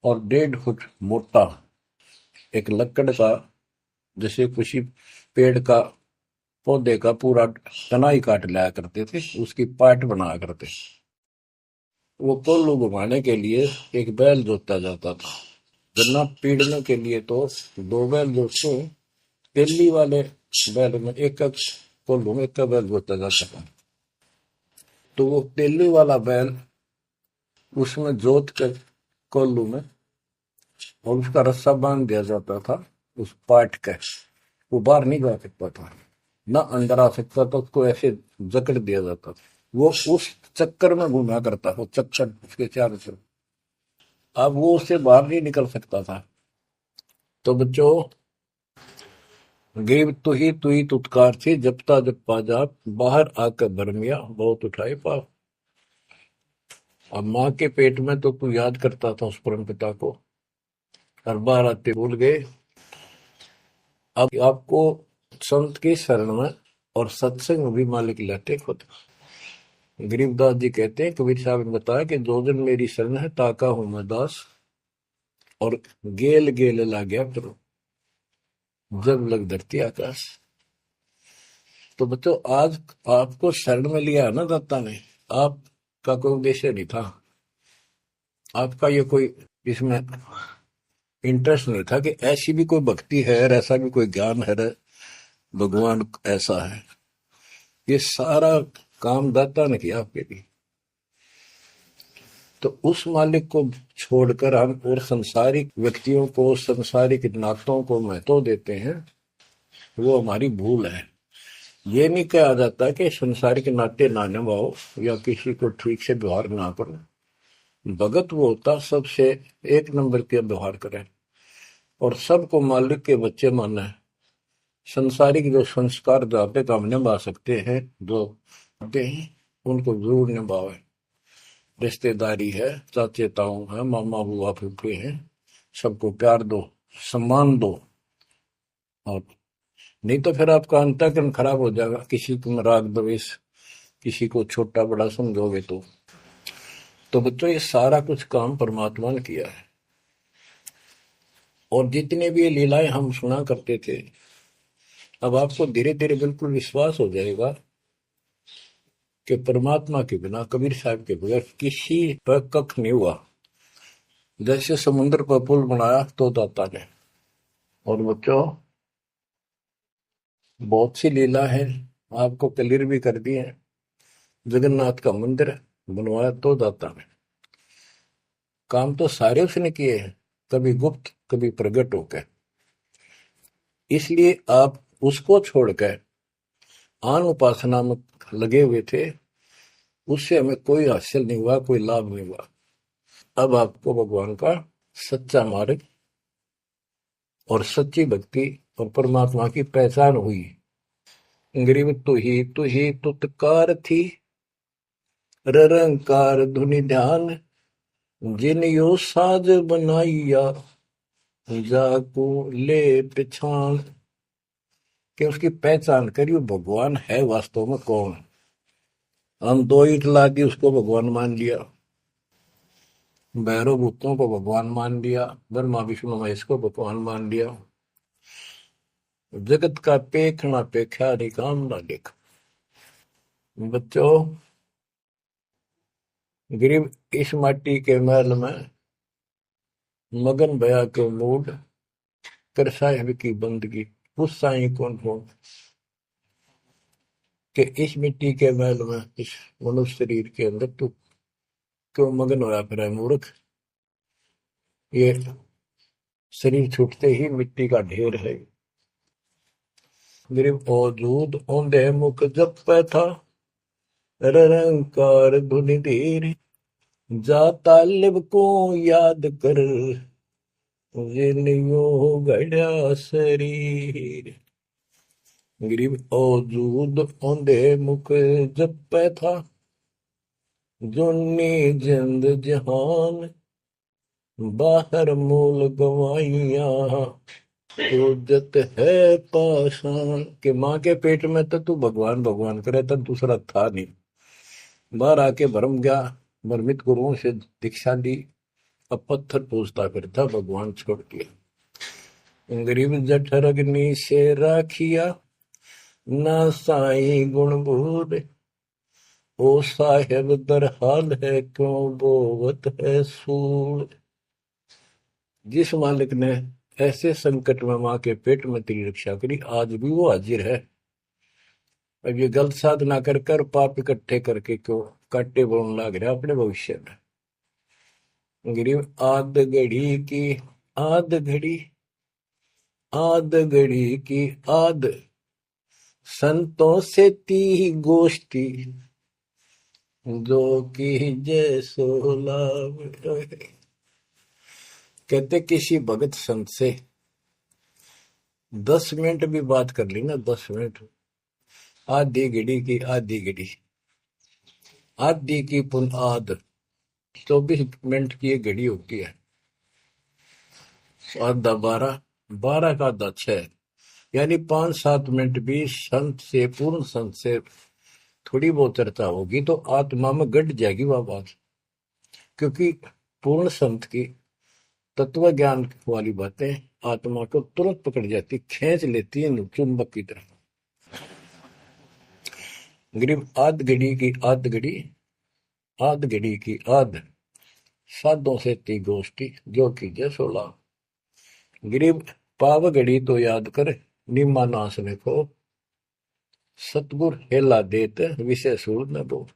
और 1.5 फुट मोटा एक लकड़ का, जैसे किसी पेड़ का पौधे का पूरा तनाई काट लाया करते थे, उसकी पाट बनाया करते। वो कोल्लू घुमाने के लिए एक बैल जोता जाता था। गन्ना पीड़ने के लिए तो 2 बैल जोतते, तेली वाले बैल में एक कोल्लू में एक बैल जोता जाता था। तो वो तेली वाला बैल उसमें जोत कर कोल्लू में, और उसका रस्सा बांध दिया जाता था उस पाट का। वो बाहर नहीं जा सकता था, ना अंदर आ सकता था, उसको ऐसे जकड़ दिया जाता था। वो उस चक्कर में घूमा करता, वो चक्कर उसके चारों तरफ। अब वो उससे बाहर नहीं निकल सकता था। तो बच्चों, गरीब तू ही तुतकार थी, जपता जपा जाप, बाहर आकर भरमिया बहुत उठाए पाप। अब माँ के पेट में तो तू याद करता था उस परम पिता को, हर बार आते भूल गए। अब आपको संत की शरण में और सत्संग भी मालिक लेते खुद। गरीबदास जी कहते हैं, कबीर साहब ने बताया कि जो दिन मेरी शरण है, ताका हूं मैं दास, और गेल गेल ला गया करो, जब लग धरती आकाश। तो बच्चों, आज आपको शरण में लिया है ना दाता ने, आपका कोई उद्देश्य नहीं था, आपका ये कोई इसमें इंटरेस्ट नहीं था कि ऐसी भी कोई भक्ति है और ऐसा भी कोई ज्ञान है, भगवान ऐसा है। ये सारा काम दाता ने किया आपके लिए। तो उस मालिक को छोड़कर हम और संसारिक व्यक्तियों को, संसारिक नातों को महत्व देते हैं, वो हमारी भूल है। ये नहीं कहा जाता कि संसारिक नाते ना निभाओ या किसी को ठीक से व्यवहार ना करो। भगत वो होता सबसे 1 नंबर के व्यवहार करे और सबको मालिक के बच्चे माना है। संसारिक जो संस्कार जाते तो हम निभा सकते हैं, जो आते हैं उनको जरूर निभावे। रिश्तेदारी है, चाचे ताऊ है, मामा बुआ फूफे हैं, सबको प्यार दो, सम्मान दो। और नहीं तो फिर आपका अंतःकरण खराब हो जाएगा, किसी को राग द्वेष, किसी को छोटा बड़ा समझोगे तो बच्चों, ये सारा कुछ काम परमात्मा ने किया है। और जितने भी ये लीलाएं हम सुना करते थे, अब आपको धीरे धीरे बिल्कुल विश्वास हो जाएगा कि परमात्मा के बिना, कबीर साहब के बगैर किसी पर कख नहीं हुआ। जैसे समुद्र पर पुल बनाया तो दाता ने। और बच्चों, बहुत सी लीला है, आपको क्लियर भी कर दी है। जगन्नाथ का मंदिर बनवाया तो दाता ने। काम तो सारे उसने किए हैं, कभी गुप्त कभी प्रकट होकर। इसलिए आप उसको छोड़कर आन उपासना में लगे हुए थे, उससे हमें कोई हासिल नहीं हुआ, कोई लाभ नहीं हुआ। अब आपको भगवान का सच्चा मार्ग और सच्ची भक्ति और परमात्मा की पहचान हुई। गरीब तू ही तुतकार थी, रंकार धुनि ध्यान, जिन यो साज बनाइया, जाको ले पहचान। कि उसकी पहचान करियो, भगवान है वास्तव में कौन। हम दो ईट ला दी, उसको भगवान मान लिया। भैरव भूतों को भगवान मान लिया, ब्रह्मा विष्णु महेश को भगवान मान लिया। जगत का पेखना पेखा, निकाम ना देख। बच्चों, गरीब इस माटी के महल में मगन भया के मूड कर साहिब की बंदगी, उस साई कौन हो कि इस मिट्टी के महल में, इस मनुष्य शरीर के अंदर तू क्यों मगन होया फिर है मूर्ख। ये शरीर छूटते ही मिट्टी का ढेर है। गरीब औजूद औंधे मुख जप था, रंकार धुनि धीर, जा तालिब को याद कर, जिन्यो गढ़ा शरीर। गरीब औजूद औंधे मुख जप था, जोनी जिंद जहान, बाहर मूल गवाइया, जत है पाषाण। के माँ के पेट में तो तू भगवान भगवान करे, तब दूसरा था नहीं। बाहर आके भरम गया, भ्रमित गुरुओं से दीक्षा ली, अब पत्थर पूछता फिरता भगवान छोड़ के। गरीब जठर अग्नि से राखिया, ना साई गुण भूर, ओ साहेब दरहाल है क्यों बोवत है सूर। जिस मालिक ने ऐसे संकट में माँ के पेट में तेरी रक्षा करी, आज भी वो हाजिर है। अब ये गलत साधना कर कर पाप इकट्ठे करके क्यों काटे बोलने लग रहा अपने भविष्य में। गरीब आद घड़ी की आद घड़ी, आद घड़ी की आद, संतों से ती गोष्ठी, जो की जय सो लाभ। कहते किसी भगत संत से 10 मिनट भी बात कर ली ना, 10 मिनट, आधी घड़ी की आधी घड़ी, आधी की पुन आध, 24 मिनट की एक घड़ी होती है। आधा 12, 12 का आधा 6, यानी 5-7 मिनट भी संत से, पूर्ण संत से थोड़ी बहुत चर्चा होगी तो आत्मा में गट जाएगी वह बात। क्योंकि पूर्ण संत की तत्व ज्ञान वाली बातें आत्मा को तुरंत पकड़ जाती, खींच लेती है चुंबक की तरह। गरीब आध घड़ी की आध घड़ी, आध घड़ी की आध, साधों से ती गोष्ठी, जो की जय सोला। गरीब पाव घड़ी तो याद कर, निम्मा नाश ने को, सतगुर हेला देत विषय सूर न दो।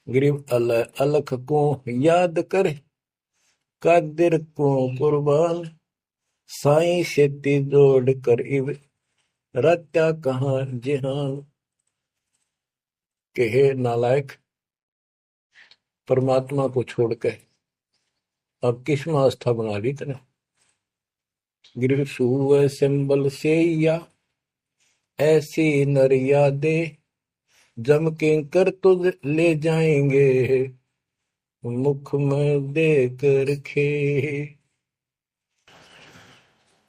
गरीब अलख को याद कर, कादिर को कुर्बान, साई शेती जोड़ कर इव, रत्या कहाँ जिहान। के हे नालायक, परमात्मा को छोड़कर अब किस में आस्था बना ली तने। गिर सुव सिंबल से या ऐसी नरिया दे, जम के कर तो ले जाएंगे, मुख में देख रखे।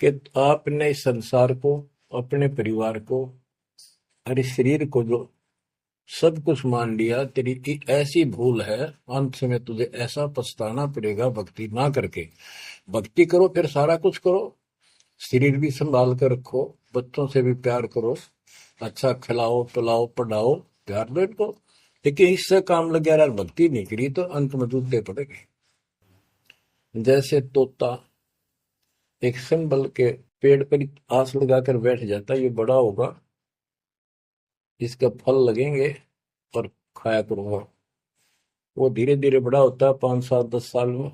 कि आपने संसार को, अपने परिवार को, अरे शरीर को जो सब कुछ मान लिया, तेरी ऐसी भूल है, अंत में तुझे ऐसा पछताना पड़ेगा भक्ति ना करके। भक्ति करो फिर सारा कुछ करो, शरीर भी संभाल कर रखो, बच्चों से भी प्यार करो, अच्छा खिलाओ पिलाओ पढ़ाओ, प्यार दो इनको। लेकिन इससे काम लग गया यार, भक्ति नहीं करी तो अंत में जूते पड़ेंगे। जैसे तोता एक सिंबल के पेड़ पर आस लगाकर बैठ जाता है, ये बड़ा होगा, इसका फल लगेंगे और खाया करूंगा। वो धीरे धीरे बड़ा होता है, 5 7 10 साल में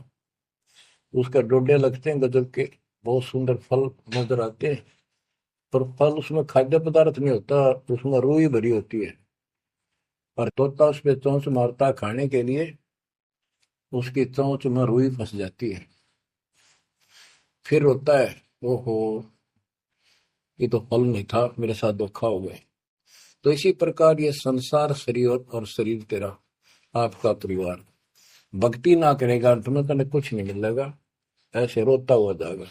उसका डोडे लगते हैं गजब के, बहुत सुंदर फल नजर आते हैं। पर फल उसमें खाद्य पदार्थ नहीं होता, उसमें रूह ही भरी होती है। और तोता उस पे चोंच मारता खाने के लिए, उसकी चोंच में रुई फंस जाती है। फिर होता है, ओहो, ये तो फल नहीं था, मेरे साथ धोखा हो गया। तो इसी प्रकार ये संसार शरीर और शरीर तेरा आपका परिवार, भक्ति ना करेगा तुम्हें कने कुछ नहीं मिलेगा, ऐसे रोता हुआ जाएगा।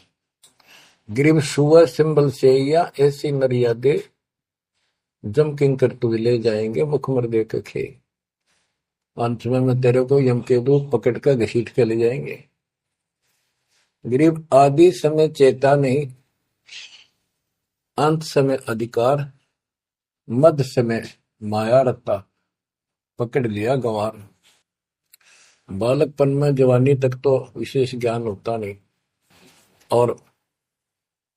गिरिव सुअ सिंबल से या ऐसी मर्यादे, जम किंकर तू ले जाएंगे मुखमर दे के खे। अंत में तेरे को यम के दूत पकड़ कर घसीट के ले जाएंगे। गिरिव आदि समय चेता नहीं, अंत समय अधिकार, मध्य समय माया रत्ता, पकड़ लिया गंवार। बालकपन में जवानी तक तो विशेष ज्ञान होता नहीं, और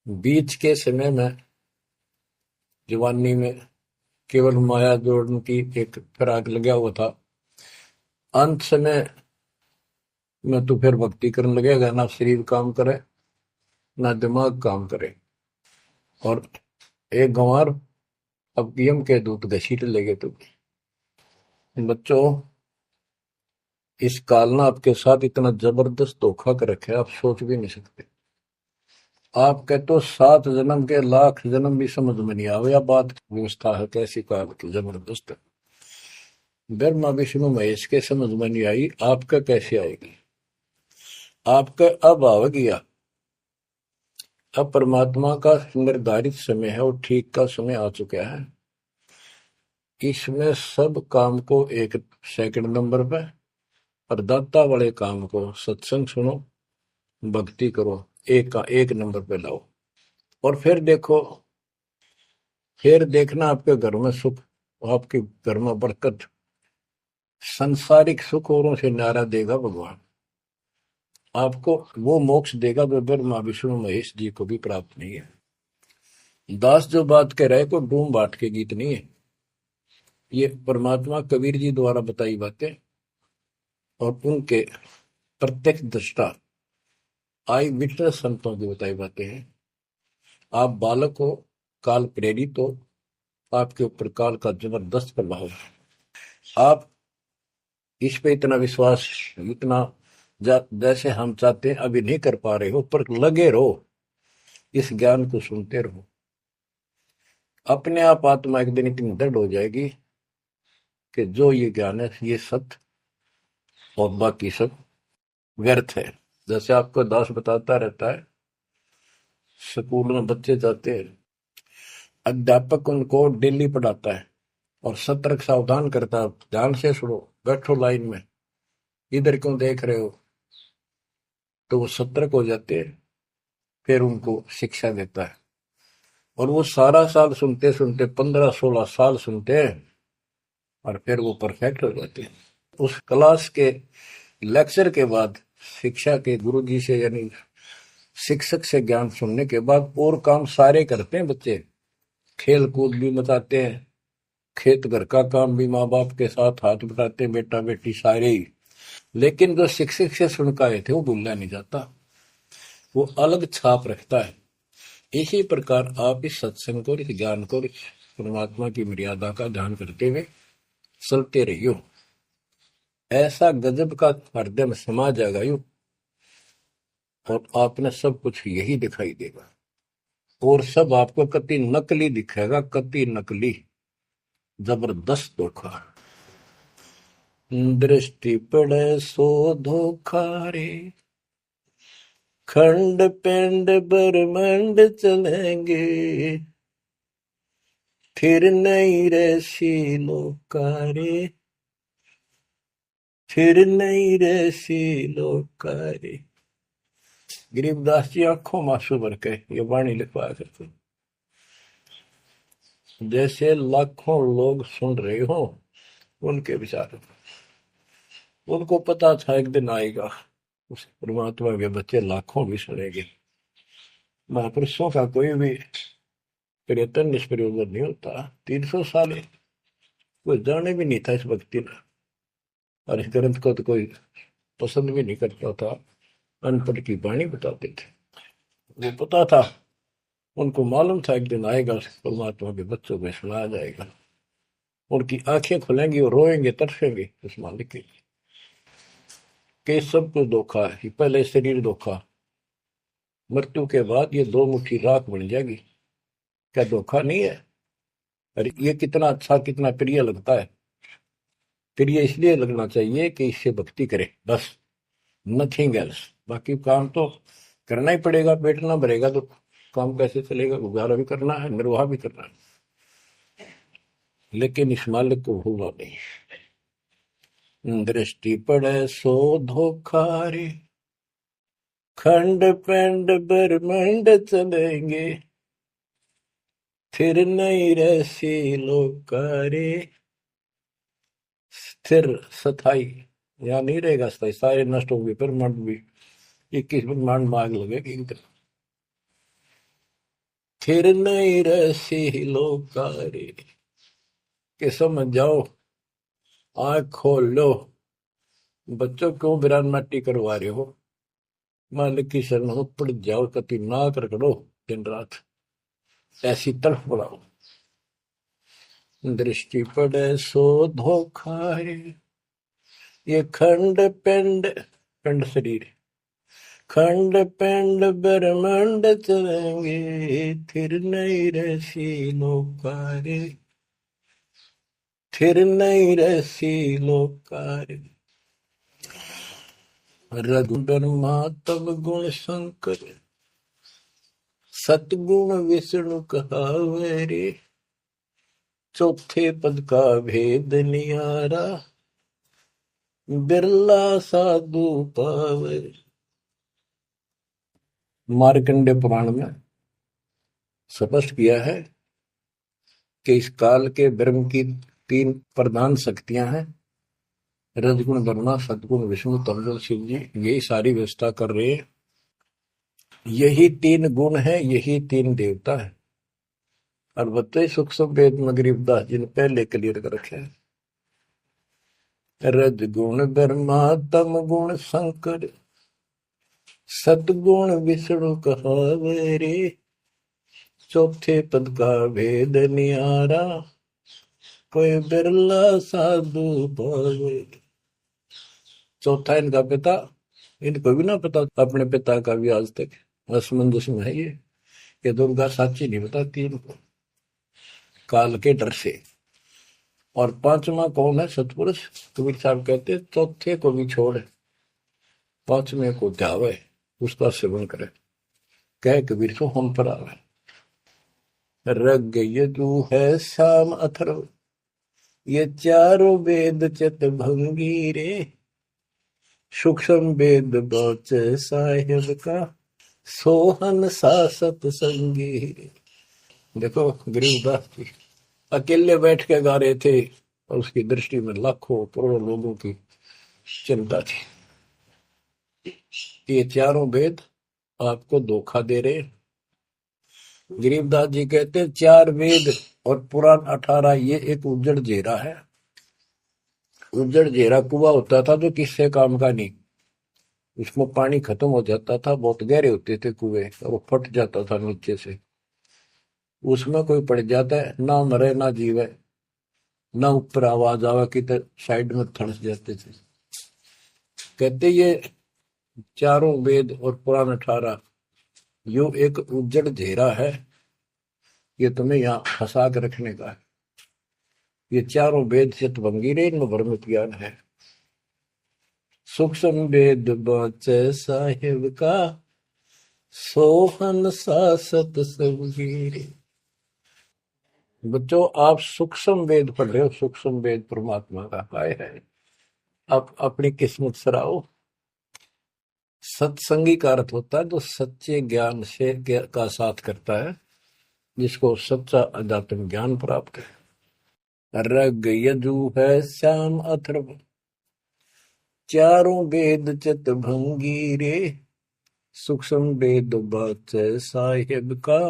बीच के समय में जवानी में केवल माया जोड़ने की एक फिराक लगा हुआ था। अंत समय में तो फिर भक्ति करने लगेगा, ना शरीर काम करे ना दिमाग काम करे, और एक गंवार अब यम के दूत घसीट लेगे तुम। बच्चों, इस काल ने आपके साथ इतना जबरदस्त धोखा कर रखा है, आप सोच भी नहीं सकते। आपके तो 7 जन्म के लाख जन्म भी समझ में नहीं आवे, या बात व्यवस्था है कैसी काल की जबरदस्त। ब्रह्मा विष्णु महेश के समझ में नहीं आई, आपका कैसे आएगी। आपका अब आ गया, अब परमात्मा का निर्धारित समय है और ठीक का समय आ चुका है। इसमें सब काम को एक सेकंड नंबर पे, और दाता वाले काम को सत्संग सुनो, भक्ति करो, एक का एक नंबर पे लाओ। और फिर देखो, फिर देखना आपके घर में सुख, आपके घर में बरकत, संसारिक सुख औरों से नारा देगा भगवान। आपको वो मोक्ष देगा जो ब्रह्मा विष्णु महेश जी को भी प्राप्त नहीं है। दास जो बात कह रहे को डूम बाट के गीत नहीं है, ये परमात्मा कबीर जी द्वारा बताई बातें और उनके प्रत्यक्ष दृष्टा आई विटनेस संतों की बताई बातें हैं। आप बालक हो, काल प्रेरित हो, आपके ऊपर काल का जबरदस्त प्रभाव है। आप इस पे इतना विश्वास, इतना जैसे हम चाहते हैं अभी नहीं कर पा रहे हो, पर लगे रहो, इस ज्ञान को सुनते रहो। अपने आप आत्मा एक दिन इतनी दृढ़ हो जाएगी कि जो ये ज्ञान है ये सत्य और बाकी सब व्यर्थ है। जैसे आपको दास बताता रहता है, स्कूल में बच्चे जाते हैं, अध्यापक उनको डेली पढ़ाता है और सतर्क सावधान करता है, ध्यान से सुनो, बैठो लाइन में, इधर क्यों देख रहे हो। तो वो सतर्क हो जाते हैं, फिर उनको शिक्षा देता है, और वो सारा साल सुनते सुनते 15 16 साल सुनते हैं, और फिर वो परफेक्ट हो जाते हैं। उस क्लास के लेक्चर के बाद, शिक्षा के गुरु जी से यानी शिक्षक से ज्ञान सुनने के बाद और काम सारे करते हैं बच्चे, खेल कूद भी मचाते हैं, खेत घर का काम भी माँ बाप के साथ हाथ बटाते हैं, बेटा बेटी सारे ही। लेकिन जो शिक्षक से सुन के आए थे वो भूलना नहीं जाता, वो अलग छाप रखता है। इसी प्रकार आप इस सत्संग को, इस ज्ञान को, इस परमात्मा की मर्यादा का ध्यान करते हुए चलते रहियो, ऐसा गजब का हृदय में समा जाएगा यू, और आपने सब कुछ यही दिखाई देगा, और सब आपको कति नकली दिखेगा, कति नकली, जबरदस्त धोखा। दृष्टि पड़े सो धोखा रे, खंड पिंड ब्रह्मांड चलेंगे, फिर नहीं रहसी लोकारे, फिर नहीं रहसी लोकारे। गरीबदास जी आंखों में आंसू भर के ये वाणी लिखवाया करते, जैसे लाखों लोग सुन रहे हो उनके विचार। उनको पता था एक दिन आएगा उस परमात्मा के बच्चे लाखों भी सुनेंगे। महापुरुषों का कोई भी प्रयत्न निष्प्रयोजन नहीं होता। 300 साल कोई जाने भी नहीं था इस भक्ति में, और इस ग्रंथ को तो कोई पसंद भी नहीं करता था। अनपढ़ की वाणी बताते थे, वो पता था, उनको मालूम था एक दिन आएगा परमात्मा के बच्चों को सुनाया जाएगा। उनकी आंखें खुलेंगी और रोएंगे, तरसेंगे उस मालिक के लिए कि सब कुछ धोखा है। पहले शरीर धोखा, मृत्यु के बाद ये 2 मुट्ठी राख बन जाएगी। क्या धोखा नहीं है? अरे ये कितना अच्छा, कितना प्रिय लगता है। प्रिय इसलिए लगना चाहिए कि इससे भक्ति करे, बस, नथिंग एल्स। बाकी काम तो करना ही पड़ेगा, पेट ना भरेगा तो काम कैसे चलेगा? गुजारा भी करना है, निर्वाह भी करना है, लेकिन इस मालिक को भूलना नहीं। दृष्टि पड़े सो धोखा रे, खंड पिंड ब्रह्मंड चलेंगे, फिर नहीं रहसी लोकारे। स्थिर स्थाई यहाँ नहीं रहेगा, स्थाई सारे नष्ट होंगे, ब्रह्मांड भी 21 ब्रह्मांड में आग लगेगी इनका। फिर नहीं रहसी लोकारे के समझ जाओ, आंख खोल लो। बच्चों क्यों बिरान माटी करवा रहे हो? मालिक की शरण हो, पड़ जाओ, कति नाक रगड़ो दिन रात, ऐसी तड़फ बढ़ाओ। दृष्टि पड़े सो धोखा है, ये खंड पिंड, पिंड शरीर, खंड पिंड ब्रह्मांड चलेंगे, फिर नहीं रहसी लोकारे, फिर नहीं रहसी लोकारे। रघुब्रह्मा तब गुण शंकर, सतगुण विष्णु कहावे रे, चौथे पद का भेद नियारा, बिरला साधु पावे। मार्कंडे पुराण में स्पष्ट किया है कि इस काल के ब्रह्म की 3 प्रधान शक्तियां हैं, रजगुण ब्रह्मा, सदगुण विष्णु, तमगुण शिव जी। यही सारी व्यवस्था कर रहे हैं। यही 3 गुण है, यही 3 देवता है। और बताइए सूक्ष्म वेद में गरीबदास जी ने पहले क्लियर कर रखे हैं, रजगुण ब्रह्मा तम गुण शंकर, सतगुण विष्णु कहावे रे, चौथे पद का भेद नियारा, कोई बिरला साधु पावे। चौथा इनका पिता, इनको भी ना पता अपने पिता का भी आज तक असमंजस में है ये, कि दुर्गा साची नहीं बताती इनको काल के डर से। और 5वां कौन है? सतपुरुष। कबीर साहब कहते चौथे को भी छोड़, 5वें को ध्यावे, उसका सेवन करे, कह कबीर सो हम पर आवे। रग यजु है श्याम अथर्व, ये चारों वेद चित भंगी रे, सूक्ष्म वेद बौच साहिब का, सोहन सा सतसंगी रे। देखो गरीबदास जी अकेले बैठ के गा रहे थे, और उसकी दृष्टि में लाखों करोड़ों लोगों की चिंता थी। ये चारों वेद आपको धोखा दे रहे। गरीबदास जी कहते 4 वेद और पुराण 18, ये एक उज्जड़ जेरा है। उज्जड़ जेरा कुआं होता था जो किससे काम का नहीं, उसमें पानी खत्म हो जाता था, बहुत गहरे होते थे कुएं, और वो फट जाता था नीचे से। उसमें कोई पड़ जाता है, ना मरे ना जीवे, ना ऊपर आवाज आवा कि साइड में थड़स जाते थे। कहते ये चारों वेद और पुराण 18 यो एक उज्जड़ घेरा है, ये तुम्हें यहाँ फंसा के रखने का है। ये चारों वेद चितभंगी रे, इनमें भ्रमित ज्ञान है। सूक्ष्म वेद बचे साहिब का, सोहन सा सतसंगी रे। बच्चों आप सूक्ष्म वेद पढ़ रहे हो, सूक्ष्म वेद परमात्मा का काय है। आप अपनी किस्मत सराओ, सत्संगी का अर्थ होता है जो सच्चे ज्ञान से का साथ करता है, जिसको सच्चा अध्यात्म ज्ञान प्राप्त है। रग यजु है श्याम अथर्व, चारों वेद चित भंगी रे, सूक्ष्म वेद बाच साहिब का,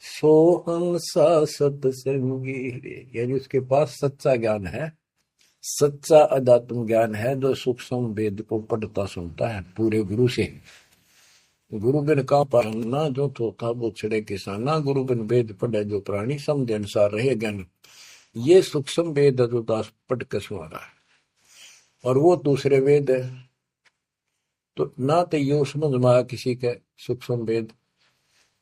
सोहन सा सत्संगी रे। यानी उसके पास सच्चा ज्ञान है, सच्चा अध्यात्म ज्ञान है, जो सूक्ष्म वेद को पढ़ता सुनता है पूरे गुरु से। गुरु बिन का पढ़ना जो थोथा वो छड़े किसाना, गुरु बिन वेद पढ़े जो प्राणी, समझ अनुसार रहे ज्ञान। ये सूक्ष्म वेद जो दास पढ़ के सुना रहा है, और वो दूसरे वेद है। तो ना तो ये समझ में आया किसी के सूक्ष्म वेद,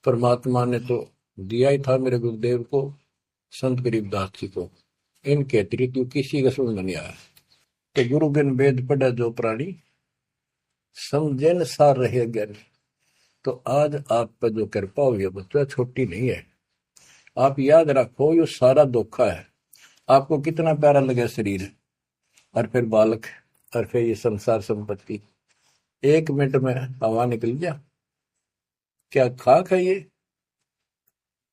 परमात्मा ने तो दिया ही था मेरे गुरुदेव को, संत गरीबदास जी को, इनके अतिरिक्त किसी का समझ नहीं आया। तो गुरु बिन वेद पढ़े जो प्राणी, समझन सार रहे ज्ञान। तो आज आप पर जो कृपा हुई है बच्चा, छोटी नहीं है। आप याद रखो ये सारा धोखा है। आपको कितना प्यारा लगे शरीर, और फिर बालक, और फिर ये संसार संपत्ति, 1 मिनट में हवा निकल गया। क्या खाक है ये?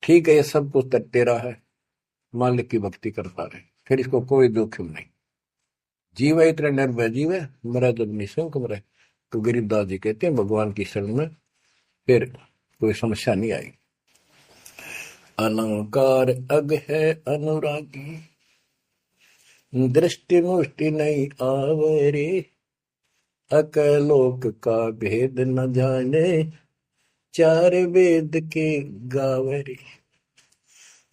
ठीक है, ये सब कुछ तेरा है, मालिक की भक्ति करता रहे, फिर इसको कोई जोखिम नहीं। जीव है इतना निर्भय जीव है, मरा जब निशंक मरे। तो गरीबदास जी कहते हैं भगवान की शरण में फिर कोई समस्या नहीं आएगी। अलंकार अग है अनुरागी, दृष्टि मुष्टि नहीं आवरे, अकलोक का भेद न जाने, चार वेद के गावरे।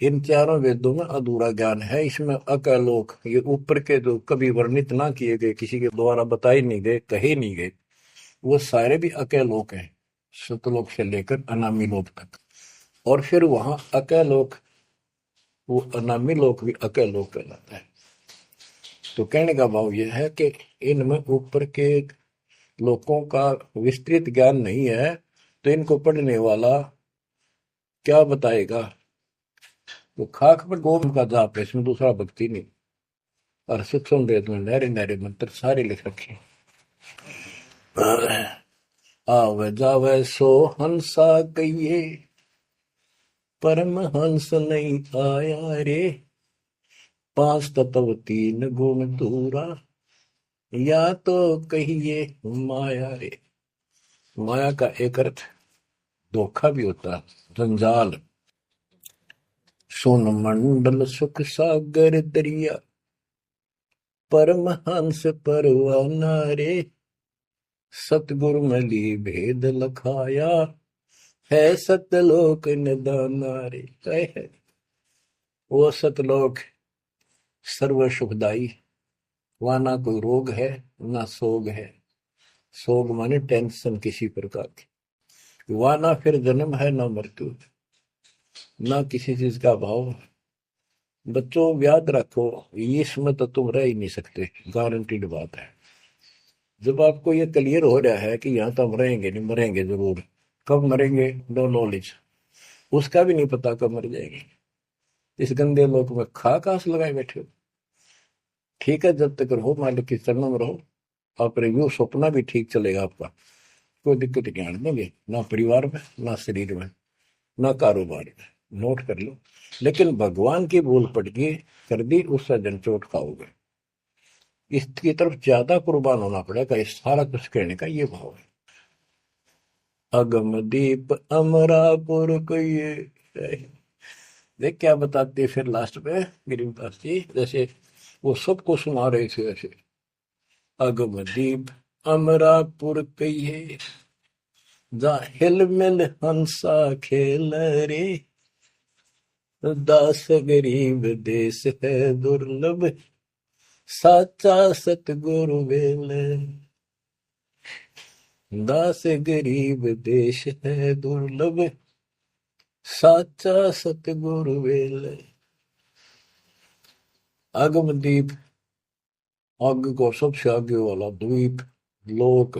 इन चारों वेदों में अधूरा ज्ञान है, इसमें अकलोक, ये ऊपर के जो कभी वर्णित ना किए गए, किसी के द्वारा बताए नहीं गए, कहे नहीं गए, वो सारे भी अकलोक हैं, सतलोक से लेकर अनामी लोक तक। और फिर वहां अकलोक, वो अनामी लोक भी अकलोक कहलाता है। तो कहने का भाव यह है कि इनमें ऊपर के लोगों का विस्तृत ज्ञान नहीं है, तो इनको पढ़ने वाला क्या बताएगा? तो खाक पर गोम का जाप है, इसमें दूसरा भक्ति नहीं। और सूक्ष्म वेद में नहरे नहरे मंत्र सारे लिख रखे। आव जावे सो हंसा कहिए, परम हंस नहीं आया रे, 5 तत्व 3 गुण दूरा, या तो कहिए माया रे। माया का एक अर्थ धोखा भी होता है, जंजाल। सोन मंडल सुख सागर दरिया, परम हंस परवाना रे, सतगुरु मली भेद लखाया, है सतलोक निदाना रे। है वो सतलोक सर्व सुखदाई, वहां ना कोई रोग है ना सोग है। सोग माने टेंशन किसी प्रकार की, वहां ना फिर जन्म है ना मृत्यु, ना किसी चीज का भाव। बच्चों याद रखो, इसमें तो तुम रह ही नहीं सकते, गारंटीड बात है। जब आपको ये क्लियर हो रहा है कि यहाँ तो हम रहेंगे नहीं, मरेंगे जरूर, कब मरेंगे नो नॉलेज, उसका भी नहीं पता कब मर जाएंगे। इस गंदे लोक में खा कास लगाए बैठे हो। ठीक है, जब तक रहो मालिक की शरण में रहो, अपने यूं सपना भी ठीक चलेगा आपका, कोई दिक्कत नहीं आने देंगे, ना परिवार में, ना शरीर में, ना कारोबार में। नोट कर लो। लेकिन भगवान की भूल पड़ गई, कर दी, उससे जनचोट खाओगे। इसकी तरफ ज्यादा कुर्बान होना पड़ेगा। इस सारा कुछ कहने का ये भाव है। अगम दीप अमरापुर को ये देख क्या बताते फिर लास्ट में गरीबदास जी, जैसे वो सबको सुना रहे थे ऐसे। अगम दीप अमरापुर कहिए, जा हिल मिल हंसा खेल रे, दास गरीब देश है दुर्लभ, साचा सतगुरु वेल। दास गरीब देश है दुर्लभ, साचा सतगुरु वेल। अगम दीप, आग को सबसे आगे वाला द्वीप, लोक,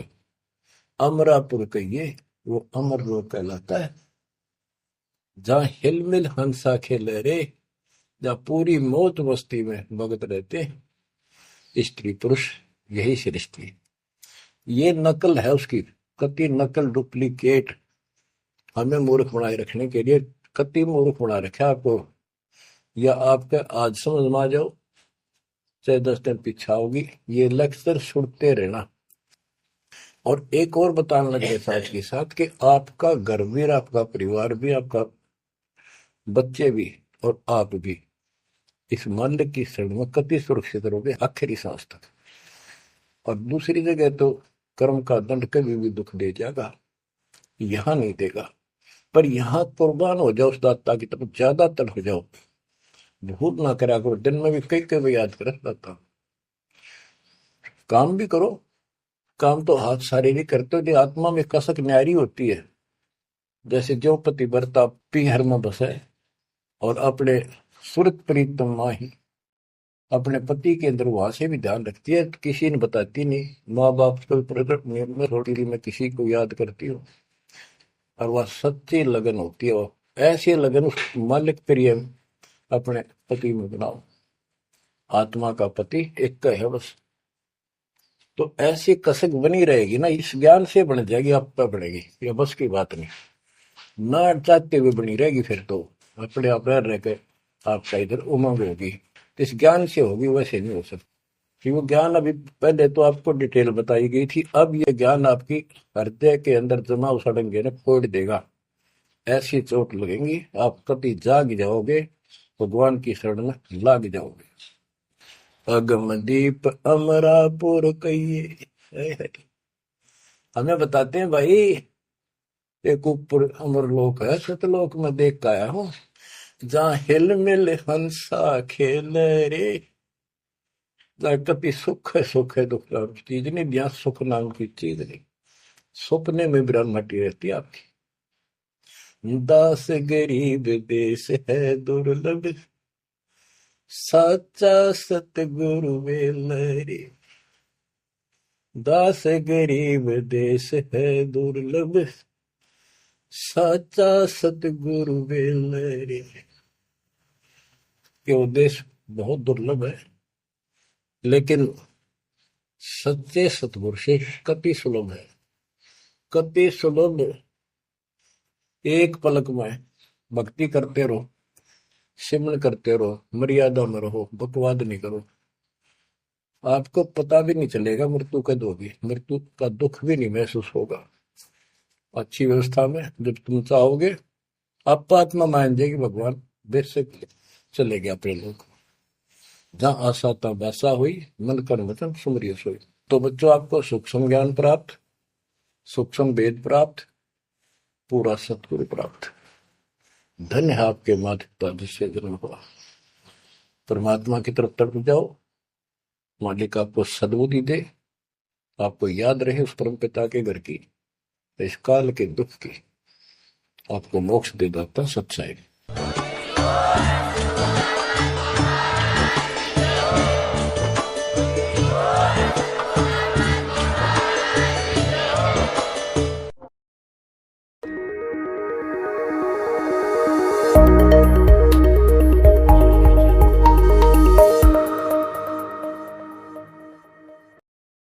अमरापुर कहिए, वो अमर लोक कहलाता है। जहां हिलमिल हंसा खेले रे, जहां पूरी मौत मस्ती में भगत रहते, स्त्री पुरुष यही सृष्टि। ये नकल है उसकी, कति नकल डुप्लीकेट हमें मूर्ख बनाए रखने के लिए कति मूर्ख बना रखा आपको। या आपका आज समझ में आ जाओ चाहे 10 दिन पीछा होगी, ये लेक्चर सुनते रहना। और एक और बताने लगे साथ के साथ कि आपका घर भी, आपका परिवार भी, आपका बच्चे भी और आप भी इस मालिक की शरण में कति सुरक्षित रहोगे आखिरी सांस तक। और दूसरी जगह तो कर्म का दंड कभी भी दुख दे जाएगा, यहां नहीं देगा। पर यहां कुर्बान हो जाओ उस दाता की तरफ, ज्यादातर हो जाओ, भूल ना करा करो। दिन में भी कई कई याद कर दाता। काम भी करो, काम तो हाथ शारीरिक करते हो, आत्मा में कसक न्यारी होती है। जैसे जो पतिव्रता पीहर में बसे और अपने सुरत प्रीतम माही अपने पति के अंदर वहां से भी ध्यान रखती है, किसी ने बताती नहीं। माँ बाप को में थोड़ी मैं किसी को याद करती हूँ, और वह सच्ची लगन होती है। ऐसी लगन उस मालिक प्रिय अपने पति में बनाओ। आत्मा का पति एक का है बस। तो ऐसी कसक बनी रहेगी ना, इस ज्ञान से बन जाएगी, आप पे बढ़ेगी, ये बस की बात नहीं। ना चाहते हुए बनी रहेगी, फिर तो अपने आप रह के आपका इधर उमंग होगी। इस ज्ञान से होगी, वैसे नहीं हो सकती। कि वो ज्ञान अभी पहले तो आपको डिटेल बताई गई थी, अब ये ज्ञान आपकी हृदय के अंदर जमा उड़ेंगे ना, फोड़ देगा। ऐसी चोट लगेंगी, आप कभी जाग जाओगे, भगवान की शरण में लाग जाओगे। अगम दीप अमरापुर कहिए, हमें बताते हैं भाई, एक ऊपर अमरलोक है, सतलोक में देख के आया हूं, जहां हिल मिल हंसा खेल रे। कति सुख है, सुख है, दुख नाम की चीज नहीं, यहाँ सुख नाम की चीज नहीं। सपने में ब्रह्मटी रहती है आपकी। दास गरीब देश है दुर्लभ, साचा सतगुरु वेलरे। दास गरीब देश है दुर्लभ, साचा सतगुरु वेलरे। ये देश बहुत दुर्लभ है, लेकिन सच्चे सतगुरु से कति सुलभ है, कति सुलभ। एक पलक में भक्ति करते रहो, सिमरन करते रहो, मर्यादा में रहो, बकवाद नहीं करो। आपको पता भी नहीं चलेगा मृत्यु कब होगी, मृत्यु का दुख भी नहीं महसूस होगा। अच्छी व्यवस्था में जब तुम चाहोगे, आप आत्मा मान जाएगी, भगवान बेशक चले गया अपने लोग। जहां आशा था वैसा हुई, मन कर वचन सुमरिय सोई। तो बच्चों, आपको सूक्ष्म ज्ञान प्राप्त, सूक्ष्म वेद प्राप्त, पूरा सतगुरु प्राप्त। धन्य है आपके माता पिता जिससे जन्म हुआ। परमात्मा की तरफ तरफ जाओ, मालिक आपको सद्बुद्धि दे, आपको याद रहे उस परम पिता के घर की, इस काल के दुख की, आपको मोक्ष दे दाता सच्चाई।